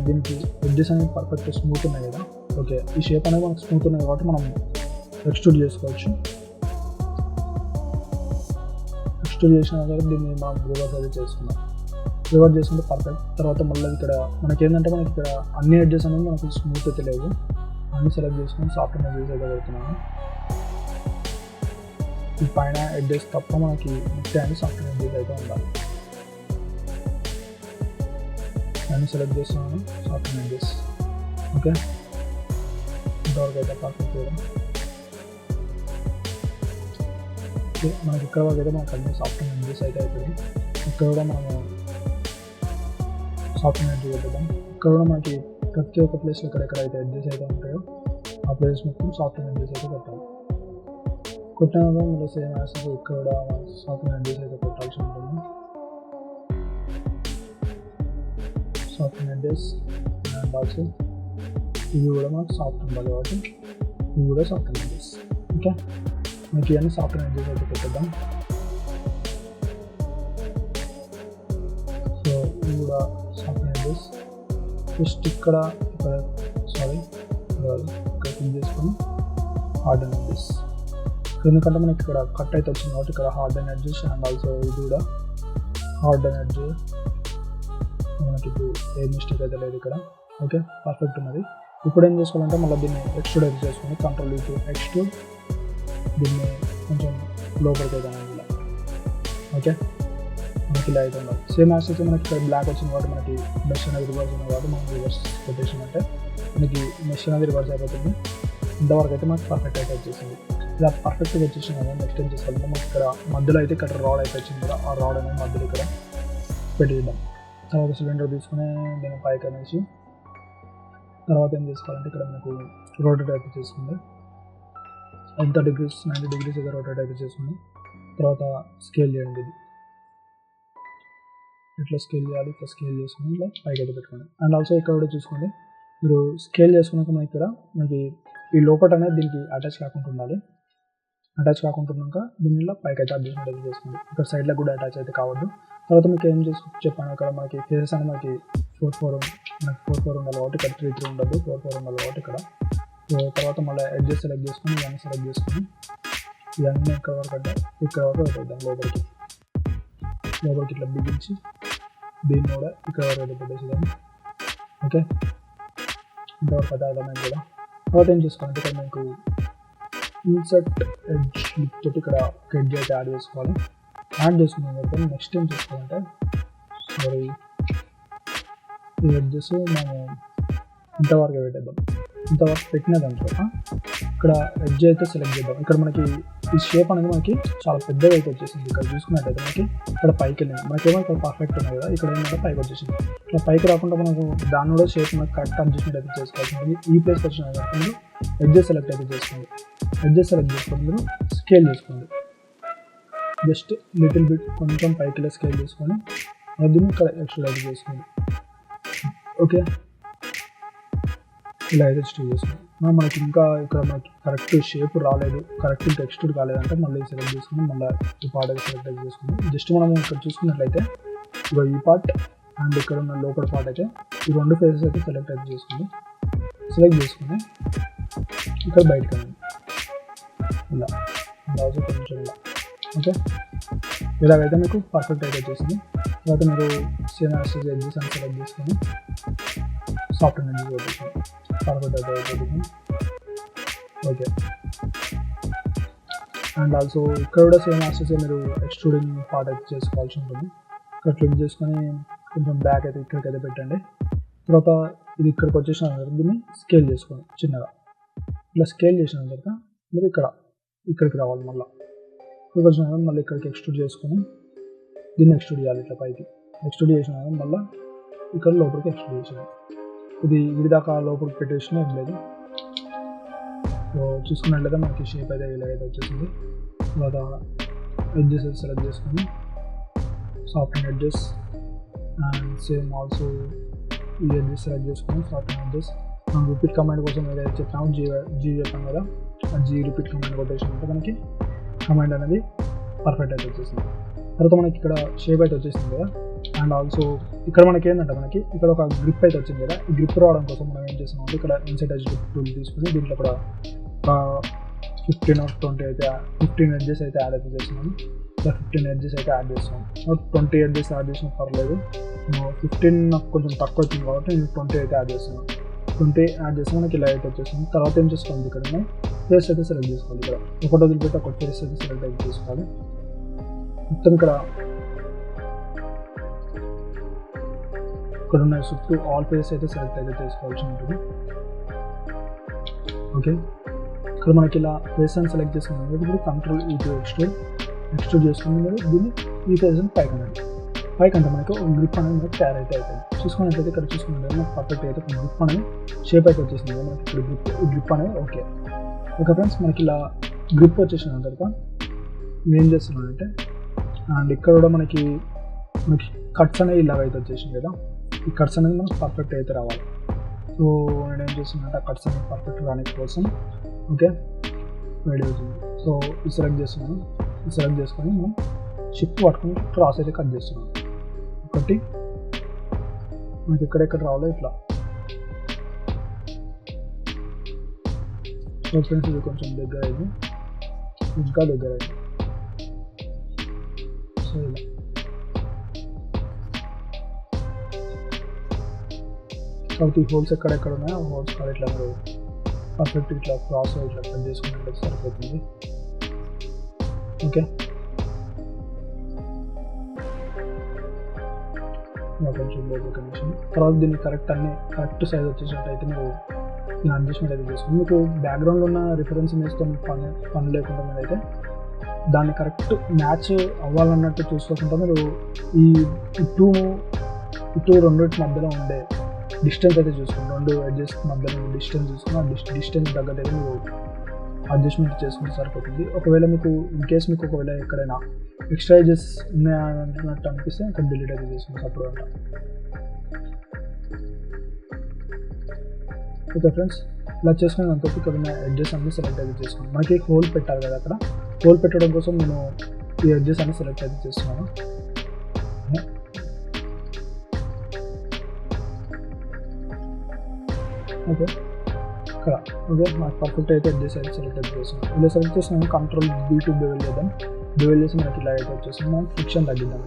దీనికి ఎడ్జెస్ అనేది పర్ఫెక్ట్ స్మూత్ ఉన్నాయి కదా. ఓకే, ఈ షేప్ అనేది మనకు స్మూత్ ఉన్నాయి కాబట్టి మనం ఎక్స్ట్రూడ్ చేసుకోవచ్చు. ఎక్స్ట్రూడ్ చేసిన తర్వాత దీన్ని మనం రివర్స్ అయితే చేసుకున్నాం. రివర్స్ చేసుకుంటే పర్ఫెక్ట్. తర్వాత మళ్ళీ ఇక్కడ మనకి ఏంటంటే మనకి ఇక్కడ అన్ని ఎడ్జెస్ అనేది మనకు స్మూత్ అయితే లేవు. అన్ని సెలెక్ట్ చేసుకుని సాఫ్ట్వేర్ ఎడ్జెస్ అయితే పెడుతున్నాను. ఈ పైన ఎడ్జెస్ తప్ప మనకి మిగతా అన్ని సాఫ్ట్వేర్ ఎడ్జెస్ అయితే ఉండాలి. అన్ని సెలెక్ట్ చేస్తున్నాను సాఫ్ట్వేర్ ఎడ్జెస్. ఓకే, ఇంతవరకు అయితే పర్ఫెక్ట్ చేయడం. ఓకే, మనకి ఇక్కడ వరకు అయితే మనకు అన్ని సాఫ్ట్వేర్ ఎడ్జెస్ అయితే అయిపోయింది. ఇక్కడ కూడా మనము సాఫ్ట్వేర్ ఎడ్జెస్ పెట్టేద్దాం. ఇక్కడ కూడా మనకి ప్రతి ఒక్క ప్లేస్లో ఎక్కడెక్కడైతే ఎడ్జెస్ అయితే ఉంటాయో ఆ ప్లేస్ మొత్తం సాఫ్ట్వేర్ ఎడ్జెస్ అయితే పెట్టాలి. కొట్టిన మళ్ళీ సేమ్ యాస్ ఇక్కడ సాఫ్ట్వేర్ ఎడ్జెస్ అయితే కొట్టాల్సి ఉంటుంది. సాఫ్ట్వేర్ ఎడ్జెస్ అండ్ ఆల్సో ఇవి కూడా మనకు సాఫ్ట్ ఉండాలి కాబట్టి ఇవి కూడా సాఫ్ట్వేర్ ఎడ్జెస్. ఓకే, మనకి ఇవన్నీ సాఫ్ట్వేర్ ఎడ్జెస్ అయితే పెట్టేద్దాం. సో ఇవి కూడా సాఫ్ట్వేర్ ఎడ్జెస్. జస్ట్ ఇక్కడ క్లిక్ చేసుకొని హార్డ్ అండ్ ఎడ్జెస్. ఎందుకంటే మనకి ఇక్కడ కట్ అయితే వచ్చింది కాబట్టి ఇక్కడ hard and edges and also ఇది కూడా హార్డ్ అండ్ ఎడ్జెస్. మనకి ఇప్పుడు ఏ మిస్టేక్ అయితే లేదు ఇక్కడ. ఓకే, పర్ఫెక్ట్ ఉన్నది. ఇప్పుడు ఏం చేసుకోవాలంటే మళ్ళీ దీన్ని ఎక్స్ట్రూడ్ అయితే చేసుకుని కంట్రోల్ ఎక్స్ట్రూడ్ దీన్ని కొంచెం లోపలికి అయితే ఇలా. ఓకే, మనకి ఇలా అయితే ఉండాలి. సేమ్ యాక్సెస్ మనకి ఇక్కడ బ్లాక్ వచ్చింది కాబట్టి మనకి మెష్ అనేది రివర్స్ ఉంది కాబట్టి మనం రివర్స్ కొటేషన్ అంటే మనకి మెష్ అనేది రివర్స్ అయిపోతుంది. ఇంతవరకు అయితే మనకి పర్ఫెక్ట్ అయితే వచ్చేసింది. ఇలా పర్ఫెక్ట్గా వచ్చేసింది కదా. నెక్స్ట్ ఏం చేసుకోవాలంటే మనకి ఇక్కడ మధ్యలో అయితే ఇక్కడ రాడ్ అయితే వచ్చింది కదా, ఆ రాడ్ అనేది మధ్యలో ఇక్కడ పెట్టేద్దాం. తర్వాత సిలిండర్ తీసుకుని నేను పైకి అనేసి తర్వాత ఏం చేసుకోవాలంటే ఇక్కడ మనకు రొటేట్ అయితే చేసుకుంది. ఎంత డిగ్రీస్ 90 degrees అయితే రొటేట్ అయితే చేసుకుంది. తర్వాత స్కేల్ చేయండి. ఇది ఇట్లా స్కేల్ చేయాలి. ఇట్లా స్కేల్ చేసుకుని ఇట్లా పైకి అయితే పెట్టుకోండి. అండ్ ఆల్సో ఇక్కడ కూడా చూసుకోండి, మీరు స్కేల్ చేసుకున్నాక మనకి ఇక్కడ మనకి ఈ లోపల అనేది దీనికి అటాచ్ కాకుండా ఉండాలి. అటాచ్ కాకుంటున్నాక దీన్ని ఇలా పైకి అయితే అడ్జస్ట్మెంట్ అయితే చేసుకోండి. ఇక్కడ సైడ్లో కూడా అటాచ్ అయితే కావద్దు. తర్వాత మీకు ఏం చెప్పాను, ఇక్కడ మనకి ఫేసెస్ అనేది మనకి 4-4 మనకి 4-4 ఉండాలి కాబట్టి ఇక్కడ 3-3 ఉండదు, 4-4 ఉండాలి కాబట్టి ఇక్కడ. సో తర్వాత మళ్ళీ ఎడ్జెస్ సెలెక్ట్ చేసుకొని ఇవన్నీ సెలెక్ట్ చేసుకొని ఇవన్నీ ఇక్కడ వరకు అంటే ఇక్కడ వరకు పెట్టేద్దాం. లోపలికి ఇట్లా బిగించి దీన్ని కూడా ఇక్కడ వరకు అయితే పెట్టేసేదాం. ఓకే, ఇంతవరకు అయితే అర్థమైంది కదా. తర్వాత ఏం చేసుకోవాలంటే ఇక్కడ మీకు ఇన్సర్ట్ ఎడ్జ్ తోటి ఇక్కడ ఎడ్జ్ అయితే యాడ్ చేసుకోవాలి. యాడ్ చేసుకున్న తర్వాత నెక్స్ట్ ఏం చేసుకోవాలంటే ఈ ఎడ్జెస్ మనం ఇంతవరకు పెట్టేద్దాం. ఇంతవరకు పెట్టిన దాని తర్వాత ఇక్కడ ఎడ్జ్ అయితే సెలెక్ట్ చేద్దాం. ఇక్కడ మనకి ఈ షేప్ అనేది మనకి చాలా పెద్దగా అయితే వచ్చేసింది. ఇక్కడ చూసుకున్నట్టయితే మనకి ఇక్కడ పైకి వెళ్ళింది. మనకేమో ఇక్కడ పర్ఫెక్ట్ ఉన్నాయి కదా, ఇక్కడ ఏంటంటే పైకి వచ్చేసింది. ఇక్కడ పైకి రాకుండా మనకు దాన్ని కూడా షేప్ మనకి కరెక్ట్ అడ్జస్ట్మెంట్ అయితే చేసుకోవాల్సి ఉంటుంది. ఈ ప్లేస్ వచ్చిన మీరు ఎడ్జెస్ సెలెక్ట్ అయితే చేసుకోండి. ఎడ్జెస్ సెలెక్ట్ చేసుకొని మీరు స్కేల్ చేసుకోండి. జస్ట్ లిటిల్ బిట్ కొంచెం పైకి స్కేల్ చేసుకొని దీన్ని ఇక్కడ ఎక్స్ట్రా అయితే చేసుకోండి. ఓకే, ఇలా అయితే స్టే చేసుకోండి. మనకి ఇంకా ఇక్కడ మనకి కరెక్ట్ షేప్ రాలేదు, కరెక్ట్ టెక్స్చర్ కాలేదంటే మళ్ళీ సెలెక్ట్ చేసుకుని మళ్ళీ ఈ పార్ట్ అయితే సెలెక్ట్ అయితే చేసుకుంది. జస్ట్ మనం ఇక్కడ చూసుకున్నట్లయితే ఇక ఈ పార్ట్ అండ్ ఇక్కడ ఉన్న లోపల పార్ట్ అయితే ఈ రెండు ఫేసెస్ అయితే సెలెక్ట్ అయితే చేసుకుంది. సెలెక్ట్ చేసుకుని ఇక్కడ బయటకు వెళ్ళండి. ఇలా కొంచెం ఇలా. ఓకే, ఇలాగైతే మీకు పర్ఫెక్ట్ అయితే వచ్చేసింది. తర్వాత మీరు సేమ్ యాక్సెస్ ఎడ్జెస్ అని సెలెక్ట్ చేసుకొని సాఫ్ట్వేర్ ఎడ్జెస్ వచ్చేసింది. పర్ఫెక్ట్ అయితే అయిపోతుంది. ఓకే, అండ్ ఆల్సో ఇక్కడ కూడా సేమ్ యాక్సెస్ మీరు ఎక్స్ట్రూడింగ్ పార్ట్ అయితే చేసుకోవాల్సి ఉంటుంది. ఇక్కడ క్లిక్ చేసుకొని కొంచెం బ్యాక్ అయితే ఇక్కడికి అయితే పెట్టండి. తర్వాత ఇది ఇక్కడికి వచ్చేసిన దీన్ని స్కేల్ చేసుకోండి చిన్నగా. ఇలా స్కేల్ చేసిన తర్వాత మీరు ఇక్కడికి రావాలి. మళ్ళీ ఇక్కడ వచ్చిన మళ్ళీ ఇక్కడికి ఎక్స్ట్రూడ్ చేసుకొని దీన్ని ఎక్స్ట్రూడ్ చేయాలి. ఇట్లా పైకి ఎక్స్ట్రూడ్ చేసిన మళ్ళీ ఇక్కడ లోపలికి ఎక్స్ట్రూడ్ చేసాను. ఇది విడిదాకా లోపలికి పెట్టేసిన లేదు. సో చూసుకున్నట్లయితే మనకి షేప్ అయితే ఇలాగైతే వచ్చేసింది. తర్వాత ఎడ్జెస్ సెలెక్ట్ చేసుకొని software edges and same also ఈ ఎడ్జెస్ సెలెక్ట్ చేసుకొని సాఫ్ట్వేర్ ఎడ్జెస్ మనం రిపీట్ కమాండ్ కోసం ఏదైతే చెప్పాము జీ చెప్పాం కదా, ఆ జీ రిపీట్ కమాండ్ కొటేషన్ అంటే మనకి కమాండ్ అనేది పర్ఫెక్ట్ అయితే వచ్చేసింది. తర్వాత మనకి ఇక్కడ షేప్ అయితే వచ్చేసింది కదా. అండ్ ఆల్సో ఇక్కడ మనకి ఏంటంటే మనకి ఇక్కడ ఒక గ్రిప్ అయితే వచ్చింది కదా. ఈ గ్రిప్ రావడం కోసం మనం ఏం చేస్తున్నాం అంటే ఇక్కడ ఇన్సైడ్ ఎడ్జ్ గ్రిప్ టూల్ తీసుకుని దీంట్లో కూడా 15 or 20 అయితే 15 ఎడ్జెస్ అయితే యాడ్ అయితే చేస్తున్నాను. ఇలా 15 ఎడ్జెస్ అయితే యాడ్ చేస్తాం. 20 ఎడ్జెస్ యాడ్ చేసిన పర్లేదు. 15 నాకు కొంచెం తక్కువ వచ్చింది కాబట్టి నేను 20 అయితే యాడ్ చేస్తున్నాను. 20 యాడ్ చేస్తే మనకి ఇలా అయితే వచ్చేస్తుంది. తర్వాత ఏం చేసుకోవాలి, ఇక్కడ ఫేస్ అయితే సెలెక్ట్ చేసుకోవాలి. ఇక్కడ ఒకటి వదిలిపెట్టి ఒక ఫేస్ అయితే సెలెక్ట్ అయితే చేసుకోవాలి. మొత్తం ఇక్కడ ఉన్న చుట్టూ ఆల్ ఫేస్ అయితే సెలెక్ట్ అయితే చేసుకోవాల్సి ఉంటుంది. ఓకే, ఇక్కడ మనకి ఇలా ఫేస్ అని సెలెక్ట్ చేసుకున్నాం. ఇప్పుడు కంట్రోల్ ఈ2 ఎక్స్ట్రూడ్ చేసుకుని మీరు దీన్ని ఈ ఫేస్ పైకి అంటే మనకి ఒక గ్రిప్ అనేది మనకి తయారు అయితే అవుతుంది. చూసుకున్నట్లయితే ఇక్కడ చూసుకున్నట్లయితే మనకి పర్ఫెక్ట్ అయితే ఒక గ్రిప్ అనేది షేప్ అయితే వచ్చేసింది. మనకి ఇక్కడ గ్రిప్ అనేది ఓకే ఫ్రెండ్స్. మనకి ఇలా గ్రిప్ వచ్చేసిన తర్వాత ఏం చేస్తున్నానంటే అండ్ ఇక్కడ కూడా మనకి కట్స్ అనేవి ఇలాగైతే వచ్చేసింది కదా. ఈ కట్స్ అనేది మనకు పర్ఫెక్ట్ అయితే రావాలి. సో నేను ఏం చేస్తున్నానంటే ఆ కట్స్ అనేది పర్ఫెక్ట్ రానికి కోసం ఓకే వీడియో వచ్చింది. సో ఇది సెలెక్ట్ చేస్తున్నాను. ఇది సెలెక్ట్ చేసుకొని మనం షిఫ్ట్ పట్టుకొని క్రాస్ అయితే కట్ చేస్తున్నాను. ఒకటి మనకి ఎక్కడెక్కడ రావాలో ఇట్లా. సో ఫ్రెండ్స్ ఇది కొంచెం దగ్గర అయింది, ఇంకా దగ్గర అయింది. సో ఇలా కాబట్టి ఈ హోల్స్ ఎక్కడెక్కడ ఉన్నాయో ఆ హోల్స్ కాదు ఇట్లా మీరు పర్ఫెక్ట్ ఇట్లా క్రాస్ ఇట్లా కట్ చేసుకున్నట్టు సరిపోతుంది. ఓకే కొంచెం లోపల కనెక్షన్. తర్వాత దీన్ని కరెక్ట్ సైజ్ వచ్చేసినట్టయితే మీరు దీని అడ్జస్ట్మెంట్ అయితే చేసుకోండి. మీకు బ్యాక్గ్రౌండ్లో ఉన్న రిఫరెన్స్ ఇమేజ్తో పని లేకుండా మీరైతే దాన్ని కరెక్ట్ మ్యాచ్ అవ్వాలన్నట్టు చూసుకోకుండా మీరు ఈ రెండింటి మధ్యలో ఉండే డిస్టెన్స్ అయితే చూసుకోండి. 2 ఎడ్జెస్ మధ్యలో డిస్టెన్స్ చూసుకుని ఆ డిస్టెన్స్ తగ్గట్టు అయితే మీరు అడ్జస్ట్మెంట్ చేసుకుంటే సరిపోతుంది. ఒకవేళ మీకు ఇన్కేస్ మీకు ఒకవేళ ఎక్కడైనా ఎక్స్ట్రా ఎడ్జెస్ ఉన్నాయన్నట్టు అనిపిస్తే ఇక్కడ డిలీట్ అయితే చేసుకుంటే అప్పుడు అంట. ఓకే ఫ్రెండ్స్, ఇలా చేసుకుని దాంతో ఇక్కడ ఉన్న ఎడ్జెస్ అన్ని సెలెక్ట్ అయితే చేసుకోండి. మనకి హోల్ పెట్టాలి కదా, అక్కడ హోల్ పెట్టడం కోసం నేను ఈ ఎడ్జెస్ అన్ని సెలెక్ట్ అయితే చేస్తున్నాను. ఓకే, ఇక్కడ ఓకే నాకు పర్ఫెక్ట్ అయితే ఎడ్జెస్ అయితే సెలెక్ట్ అయితే చేస్తున్నాను. ఇలా సెలెక్ట్ చేసిన కంట్రోల్ B2 బెవెల్ చేద్దాం. బెవెల్ చేసి మనకి ఇలా అయితే వచ్చేసింది. మనం ఫ్రిక్షన్ తగ్గిద్దాం.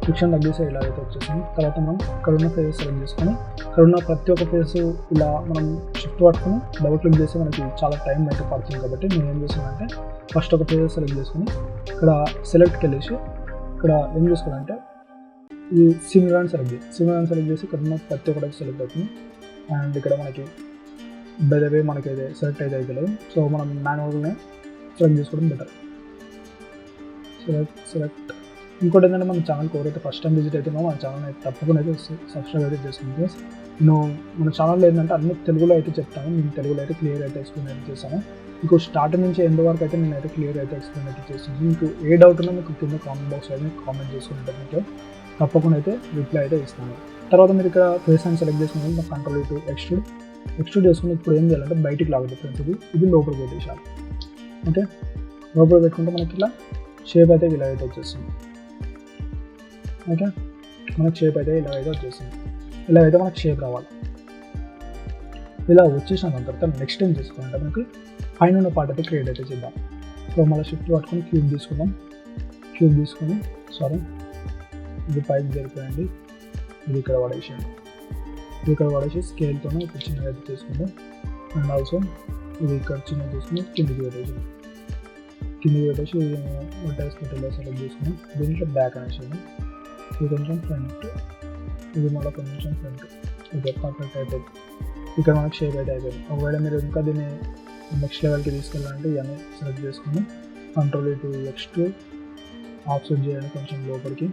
ఫ్రిక్షన్ తగ్గేసి ఇలా అయితే వచ్చేసింది. తర్వాత మనం ఇక్కడ ఉన్న ఫేస్ సెలెక్ట్ చేసుకొని ఇక్కడ ఉన్న ప్రతి ఒక్క ఫేస్ ఇలా మనం షిఫ్ట్ పట్టుకొని డబుల్ క్లిక్ చేసి మనకి చాలా టైం అయితే పడుతుంది. కాబట్టి నేను ఏం చేస్తానంటే ఫస్ట్ ఒక ఫేస్ సెలెక్ట్ చేసుకొని ఇక్కడ సెలెక్ట్కి వెళ్ళేసి ఇక్కడ ఏం చేసుకోవాలంటే ఈ సిమిలర్ సెలెక్ట్ చేసి ఇక్కడ ఉన్న ప్రతి ఒక్కటి సెలెక్ట్ అవుతుంది. అండ్ ఇక్కడ మనకి బెదవే మనకి అయితే సెలెక్ట్ అయితే అవుతలేదు. సో మనం మాన్యువల్గానే సెలెక్ట్ చేసుకోవడం బెటర్. సెలెక్ట్ ఇంకోటి ఏంటంటే మన ఛానల్కి ఎవరైతే ఫస్ట్ టైం విజిట్ అవుతుందో మన ఛానల్ అయితే తప్పకుండా అయితే సబ్స్క్రైబ్ అయితే చేసుకుంటే నేను మన ఛానల్లో ఏంటంటే అన్ని తెలుగులో అయితే చెప్తాను. నేను తెలుగులో అయితే క్లియర్ అయితే ఎక్స్ప్లెయిన్ అయితే చేస్తాను. మీకు స్టార్టింగ్ నుంచి ఎండ్ వరకు అయితే నేనైతే క్లియర్ అయితే ఎక్స్ప్లెయిన్ అయితే చేస్తాను. మీకు ఏ డౌట్ ఉన్నా మీకు కింద కామెంట్ బాక్స్ అయితే కామెంట్ చేసుకుంటే మీకు తప్పకుండా అయితే రిప్లై అయితే ఇస్తాను. తర్వాత మీరు ఇక్కడ ఫేస్ అని సెలెక్ట్ చేసుకుని కంట్రోల్ ఇటు ఎక్స్ట్రూడ్ చేసుకుని ఇప్పుడు ఏం చేయాలంటే బయటికి లాగదు ఫ్రెండ్స్. ఇది లోపలికి పెట్టేసాలి. ఓకే, లోపల పెట్టుకుంటే మనకి ఇలా షేప్ అయితే ఇలా అయితే వచ్చేస్తుంది. ఓకే, మనకి షేప్ అయితే ఇలా అయితే వచ్చేస్తుంది. ఇలా అయితే మనకి షేప్ రావాలి. ఇలా వచ్చేసిన తర్వాత నెక్స్ట్ ఏం చేసుకోవాలంటే మనకి పైన ఉన్న పార్ట్ అయితే క్రియేట్ అయితే చేద్దాం. సో మళ్ళీ షిఫ్ట్ పట్టుకొని క్యూబ్ తీసుకుందాం. ఇది పైకి జరిపోయండి. ఇది ఇక్కడ పడేసి స్కేల్తోనే ఇక్కడ చిన్నగా అయితే చేసుకుందాం. అండ్ ఆల్సో ఇది ఇక్కడ చిన్నగా చేసుకుని కిందికి పెట్టేసి ఇలా సెలెక్ట్ చేసుకుని దీంట్లో బ్యాక్ అనేసాను. ఇది కొంచెం ఫ్రంట్, ఇది మళ్ళీ కొంచెం ఫ్రంట్. ఇది పర్ఫెక్ట్ అయిపోయింది. ఇక్కడ మనకి షేప్ అయితే అయిపోయింది. ఒకవేళ మీరు ఇంకా దీన్ని నెక్స్ట్ లెవెల్కి తీసుకెళ్ళాలంటే ఇవన్నీ సెలెక్ట్ చేసుకుని కంట్రోల్ ఇటు ఎక్స్ట్రూడ్ ఆఫ్సెట్ చేయాలి కొంచెం లోపలికి.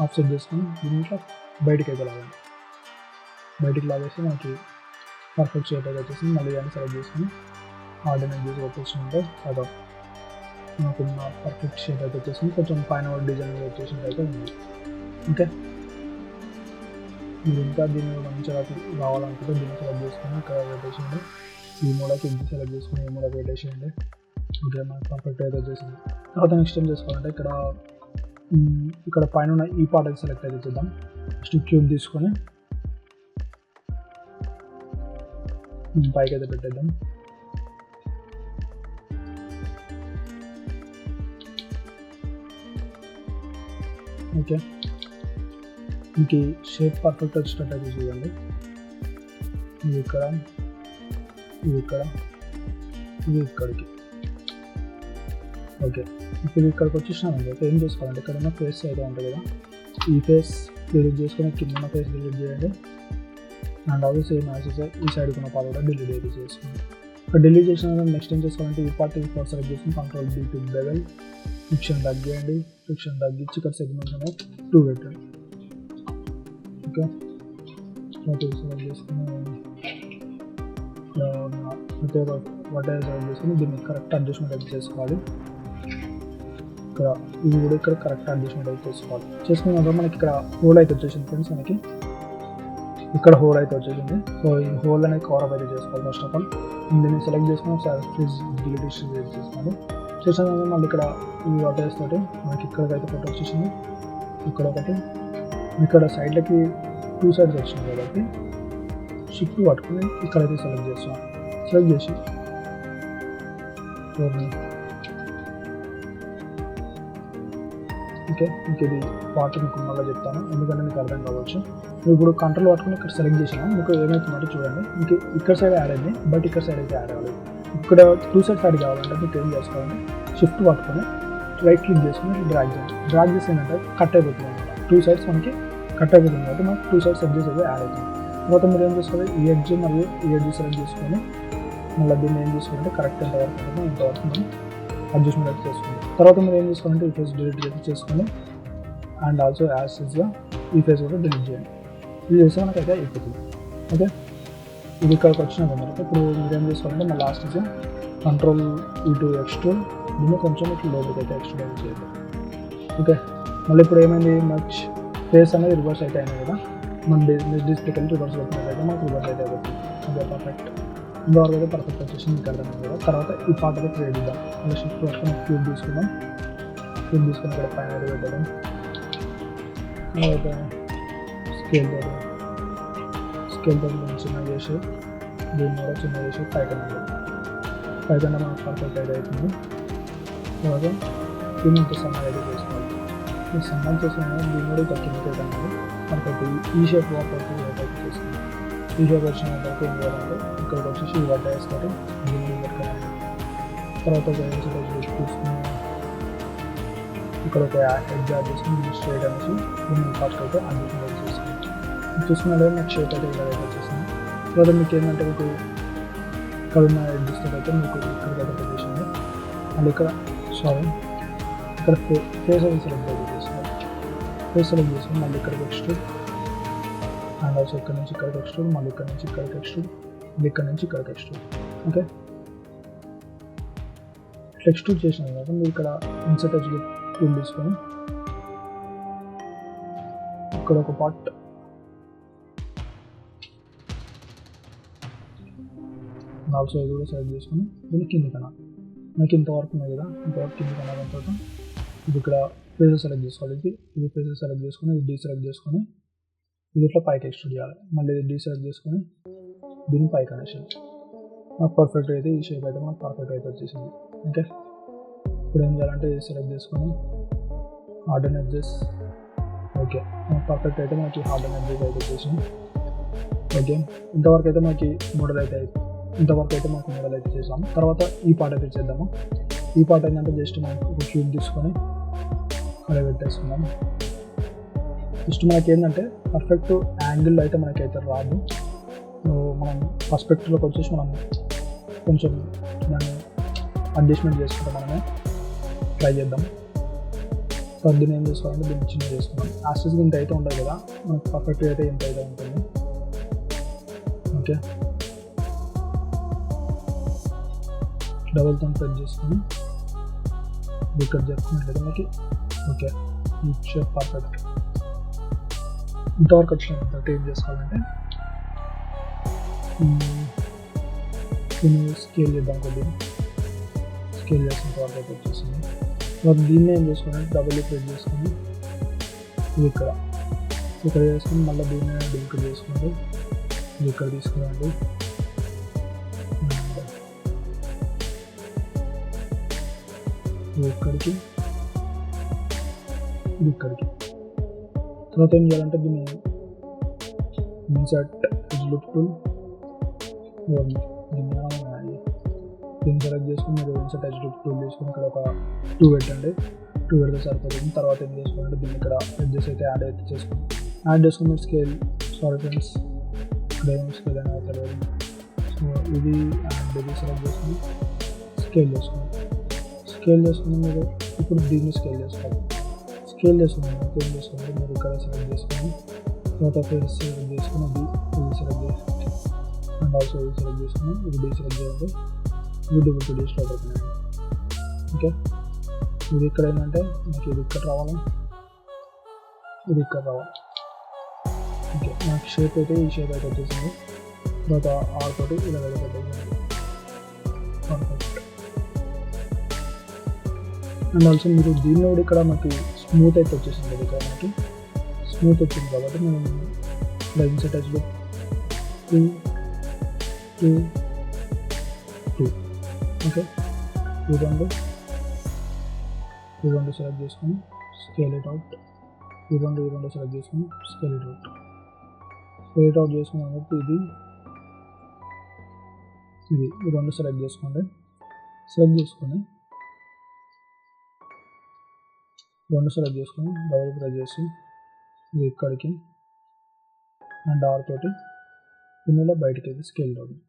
ఆఫ్సెట్ చేసుకొని దీంట్లో బయటికి అయితే లాగేసి మనకి పర్ఫెక్ట్ షేప్ అయితే వచ్చేసింది. మళ్ళీ దాన్ని సెలెక్ట్ చేసుకొని ఆర్డినరీ చేసి వచ్చేసింటే అదో మనకున్న పర్ఫెక్ట్ షేప్ అయితే వచ్చేసింది. కొంచెం పైన డిజైన్ వచ్చేసింది అయితే ఉంది. ఓకే, మీరు ఇంకా దీన్ని మంచిగా రావాలనుకుంటే దీన్ని సెలెక్ట్ చేసుకొని ఇక్కడ పెట్టేసేయండి. ఈ మూలకి ఇది సెలెక్ట్ చేసుకొని ఈ మూలకి పెట్టేసేయండి. ఓకే, మనకు పర్ఫెక్ట్ అయితే వచ్చేసింది. తర్వాత నెక్స్ట్ ఏం చేసుకోవాలంటే ఇక్కడ పైన ఉన్న ఈ పార్ట్ అయితే సెలెక్ట్ అయితే చేద్దాం. ఫస్ట్ క్యూబ్ తీసుకొని పైకి అయితే పెట్టేద్దాం. ఓకే, మీకు షేప్ పర్ఫెక్ట్ వచ్చినట్టు అయితే చూడండి. ఇది ఇక్కడికి. ఓకే, ఇప్పుడు ఇక్కడికి వచ్చేసినామండి. అయితే ఏం చేసుకోవాలంటే ఇక్కడ ఉన్న ఫేస్ అయితే ఉంటుంది కదా, ఈ ఫేస్ డిలీట్ చేసుకొని కింద ఉన్న ఫేస్ డిలీట్ చేయండి. అండ్ ఆల్సో సేమ్ యాక్సెస్ ఈ సైడ్ ఉన్న పార్ట్ కూడా డిలీట్ అయితే చేసుకోండి. ఇక్కడ డిలీట్ చేసిన నెక్స్ట్ ఏం చేసుకోవాలంటే ఈ పార్ట్ సెలెక్ట్ చేసుకుని కంట్రోల్ B2 బెవెల్ ఫ్రిక్షన్ తగ్గియండి. ఫ్రిక్షన్ తగ్గించి ఇక్కడ సెగ్మెంట్ అనేది 2 పెట్టండి. ఓకే, సెలెక్ట్ చేసుకుని ప్రతి ఒక్క వాటర్ సెలెక్ట్ చేసుకుని దీన్ని కరెక్ట్ అడ్జస్ట్మెంట్ అయితే చేసుకోవాలి. ఇక్కడ ఇది కూడా ఇక్కడ కరెక్ట్ అడ్జస్ట్మెంట్ అయితే చేసుకున్నాక మనకి ఇక్కడ హోల్ అయితే వచ్చేసింది ఫ్రెండ్స్. మనకి ఇక్కడ హోల్ అయితే వచ్చేసింది. సో ఈ హోల్ అనేది కవర్ అప్ అయితే చేసుకోవాలి. ఫస్ట్ ఆఫ్ ఆల్ దీన్ని సెలెక్ట్ చేసుకుని ఒకసారి డిలీట్ చేసుకోవాలి. చేసిన మళ్ళీ ఇక్కడ ఈ వాటర్స్ తోటి మనకి ఇక్కడికైతే ఫోటో వచ్చేసింది. ఇక్కడ ఒకటి ఇక్కడ సైడ్లకి 2 సైడ్స్ వచ్చింది కాబట్టి షిఫ్ట్ పట్టుకుని ఇక్కడైతే సెలెక్ట్ చేస్తాం. సెలెక్ట్ చేసి ఓకే, మీకు ఇది పార్ట్ మీకు మళ్ళీ చెప్తాను ఎందుకంటే మీకు అర్థం కావచ్చు. మీరు ఇప్పుడు కంట్రోల్ పట్టుకుని ఇక్కడ సెలెక్ట్ చేసినా మీకు ఏమవుతుందంటే చూడండి, మీకు ఇక్కడ సైడ్ యాడ్ అయింది బట్ ఇక్కడ సైడ్ అయితే యాడ్ అవ్వలేదు. ఇక్కడ 2 సైడ్స్ యాడ్ కావాలంటే మీకు ఏం చేసుకోవాలంటే షిఫ్ట్ పట్టుకొని రైట్ క్లిక్ చేసుకొని డ్రాగ్ చేయండి. డ్రాగ్ చేసి ఏంటంటే కట్ అయిపోతుంది అనమాట. 2 sides మనకి కట్ అయిపోతుంది కాబట్టి మనకి 2 sides ఎడ్జెస్ అయితే యాడ్ అవుతుంది. తర్వాత మీరు ఏం చేసుకోవాలి, ఈ ఎడ్జ్ మరియు ఈ ఎడ్జ్ సెలెక్ట్ చేసుకొని మళ్ళీ దీన్ని ఏం చేసుకోవాలంటే కరెక్ట్ ఎంతవరకు ఉంటుందో ఇంతవరకు మనం అడ్జస్ట్మెంట్ అయితే చేసుకోండి. తర్వాత మీరు ఏం చేసుకోవాలంటే ఈ ఫేస్ డిలీట్ చేసుకొని అండ్ ఆల్సో యాజ్ ఈజ్గా ఈ ఫేస్ కూడా డిలీట్ చేయండి. ఇది చేస్తే మనకైతే అయిపోతుంది. ఓకే, ఇది ఇక్కడికి వచ్చిన తర్వాత ఇప్పుడు మీరు ఏం చేసుకోవాలంటే మళ్ళీ లాస్ట్ ఈజ్ కంట్రోల్ ఈ2 ఎక్స్ట్రూడ్, దీన్ని కొంచెం ఇట్లా లోపలికి అయితే ఎక్స్ట్రూడ్ చేయాలి. ఓకే, మళ్ళీ ఇప్పుడు ఏమైంది, మచ్ ఫేస్ అనేది రివర్స్ అయితే అయినాయి కదా, మన డిస్ప్లేకి వెళ్ళి రివర్స్ పెట్టినట్లయితే మనకు రివర్స్ అయితే అయిపోతుంది. అదే పర్ఫెక్ట్, ఇంతవరకు అయితే పర్ఫెక్ట్ వచ్చేసి మీకు అర్థమైంది కదా. తర్వాత ఈ పార్ట్ అయితే క్రియేట్ చేద్దాం. మళ్ళీ షిఫ్ట్ పట్టుకొని క్యూబ్ తీసుకుందాం. క్యూబ్ తీసుకుని ఇక్కడ పైన పెట్టడం, స్కేల్ తోటి చిన్న చేసి దీన్ని కూడా చిన్న చేసి పైకన్నా మనకు పర్ఫెక్ట్ అయితే అవుతుంది. తర్వాత దీన్ని ఇంత సన్నగా అయితే చేసుకోవాలి. ఈ సన్నగా చేసిన దీన్ని కూడా ఇక్కడ కిందకి అయితే పర్ఫెక్ట్ ఈ షేప్ వర్క్ అయితే చేసుకుంటాం. ఈ షేప్ వచ్చిన వరకు ఏం చేయాలంటే ఇక్కడికి వచ్చేసి ఈ వడ్డ వేసుకొని దీన్ని పెట్టుకోవాలి. తర్వాత తీసుకుని ఇక్కడ ఒక ఎడ్జ్ యాడ్ చేసుకుని దీన్ని స్ట్రైట్ అనేసి దీన్ని ఫస్ట్ అయితే అడ్జస్ట్మెంట్ చేసుకుంటాం. చూసుకున్నట్లయితే నాకు షేప్ అయితే ఇలా అయితే వచ్చేసింది. తర్వాత మీకు ఏంటంటే మీకు ఇక్కడ ఉన్న ఎడ్జెస్ అయితే మీకు ఇక్కడికి అయితే పెట్టేసింది. మళ్ళీ ఇక్కడ ఇక్కడ ఫేస్ అయితే సెలెక్ట్ చేసుకోవాలి. ఫేస్ సెలెక్ట్ చేసుకుని మళ్ళీ ఇక్కడికి ఎక్స్ట్రూడ్ అండ్ ఆల్సో ఇక్కడ నుంచి ఇక్కడికి ఎక్స్ట్రూడ్, మళ్ళీ ఇక్కడ నుంచి ఇక్కడికి ఎక్స్ట్రూడ్, మళ్ళీ ఇక్కడ నుంచి ఇక్కడికి ఎక్స్ట్రూడ్. ఓకే, ఎక్స్ట్రూడ్ చేసిన తర్వాత మీరు ఇక్కడ ఇన్సర్ట్ ఎడ్జ్ టూల్ తీసుకొని ఇక్కడ ఒక పార్ట్ ఆల్సో ఇది కూడా సెలెక్ట్ చేసుకొని దీన్ని కింది కనాలి. మనకి ఇంతవరకు ఉన్నాయి కదా, ఇంతవరకు కింది కనాలి. తర్వాత ఇది ఇక్కడ ఫేసెస్ సెలెక్ట్ చేసుకోవాలి. ఇది ఫేసెస్ సెలెక్ట్ చేసుకొని ఇది డీసెలెక్ట్ చేసుకొని ఇది ఇట్లా పైకి ఎక్స్ట్రూడ్ చేయాలి. మళ్ళీ ఇది డీసెలెక్ట్ చేసుకొని దీన్ని పైకి అనేసి మనకు పర్ఫెక్ట్ అయితే ఈ షేప్ అయితే మనకు పర్ఫెక్ట్ అయితే వచ్చేసింది. ఓకే, ఇప్పుడు ఏం చేయాలంటే ఇది సెలెక్ట్ చేసుకొని హార్డెన్ ఎడ్జెస్. ఓకే, మనకు పర్ఫెక్ట్ అయితే మనకి హార్డెన్ ఎడ్జెస్ అయితే వచ్చేసింది. ఓకే, ఇంతవరకు అయితే మనకి మోడల్ అయితే చేసాము. తర్వాత ఈ పార్ట్ అయితే చేద్దాము. ఈ పార్ట్ ఏంటంటే జస్ట్ మనం ఒక క్యూబ్ తీసుకొని అలా పెట్టేసుకున్నాము. జస్ట్ మనకి ఏంటంటే పర్ఫెక్ట్ యాంగిల్ అయితే మనకైతే రాదు. మనం పర్స్పెక్టివ్లోకి వచ్చేసి మనం కొంచెం దాన్ని అడ్జస్ట్మెంట్ చేసుకుంటాం, మనమే ట్రై చేద్దాం. సో దీన్ని ఏం చేసుకోవాలంటే దీన్ని చిన్న చేసుకున్నాం. యాక్సెస్గా ఇంత అయితే ఉండదు కదా, మనకు పర్ఫెక్ట్ అయితే ఇంత అయితే ఉంటుంది. ఓకే, డబుల్ థంబ్ ప్రెస్ చేసుకొని ఇక్కడ చెప్పుకున్నట్లయితే మనకి ఓకే ఈ షేప్ పర్ఫెక్ట్. ఇంతవరకు వచ్చిన తర్వాత ఏం చేసుకోవాలంటే దీన్ని స్కేల్ చేద్దాం. కొద్దిగా స్కేల్ చేసిన తర్వాత అయితే వచ్చేసింది. తర్వాత దీన్ని ఏం చేసుకోవాలంటే డబుల్ ప్రెస్ చేసుకొని ఇది ఇక్కడ చేసుకొని మళ్ళీ దీన్ని డెలికేట్ చేసుకుంటే ఇది ఇక్కడ తీసుకురండి. ఇక్కడికి తర్వాత ఏం చేయాలంటే దీన్ని ఇన్సర్ట్ ఎడ్జ్ లూప్ టూల్ దీన్ని సెలెక్ట్ చేసుకుని మీరు ఇన్సర్ట్ ఎడ్జ్ లూప్ టూల్ తీసుకుని ఇక్కడ ఒక 2 పెట్టండి. 2 పెడితే సరిపోతుంది. తర్వాత ఏం చేసుకోవాలంటే దీన్ని ఇక్కడ ఎడ్జెస్ అయితే యాడ్ చేసుకుని స్కేల్ ఫ్రెండ్స్ ఇక్కడ ఏం స్కేల్ అని అవుతారు. సో ఇది అండ్ ఇది సెలెక్ట్ చేసుకుని స్కేల్ చేసుకుని మీరు ఇప్పుడు దీన్ని స్కేల్ చేసుకోవాలి. ఏం చేసుకోండి మీరు ఇక్కడ సెలెక్ట్ చేసుకొని తర్వాత ఫేస్ సెలెక్ట్ చేసుకుని ఇది సెలెక్ట్ చేసుకోండి అండ్ ఆల్సో ఇది సెలెక్ట్ చేసుకుని ఇది డీసెలెక్ట్ చేయండి. ఇది డూప్లికేట్ చేసి అవుతున్నాయి. ఓకే, ఇది ఇక్కడ ఏంటంటే మనకి ఇది ఇక్కడ రావాలి, ఇది ఇక్కడ రావాలి. ఓకే, నాకు షేప్ అయితే ఈ షేప్ అయితే వచ్చేసింది. తర్వాత ఆర్ తోటి ఇలా పెట్టేసింది. అండ్ ఆల్సో మీరు దీనిలో కూడా ఇక్కడ మనకి స్మూత్ అయితే వచ్చేసింది. ఇక్కడ మనకి స్మూత్ వచ్చింది కాబట్టి మనం ఇలా ఇన్సర్ట్ ఎడ్జ్లో 2 ఓకే ఈ రెండు సెలెక్ట్ చేసుకొని స్కేల్ ఇట్ అవుట్. ఈ రెండు సెలెక్ట్ చేసుకొని స్కేల్ ఇట్ అవుట్ చేసుకున్నాం కాబట్టి ఇది ఈ రెండు సెలెక్ట్ చేసుకోండి. సెలెక్ట్ చేసుకొని రెండు సెలెక్ట్ చేసుకొని డబుల్ ప్రెస్ చేసి ఇది ఇక్కడికి అండ్ ఆర్ తోటి పిన్నులో బయటకి అయితే స్కేల్ అవుతుంది.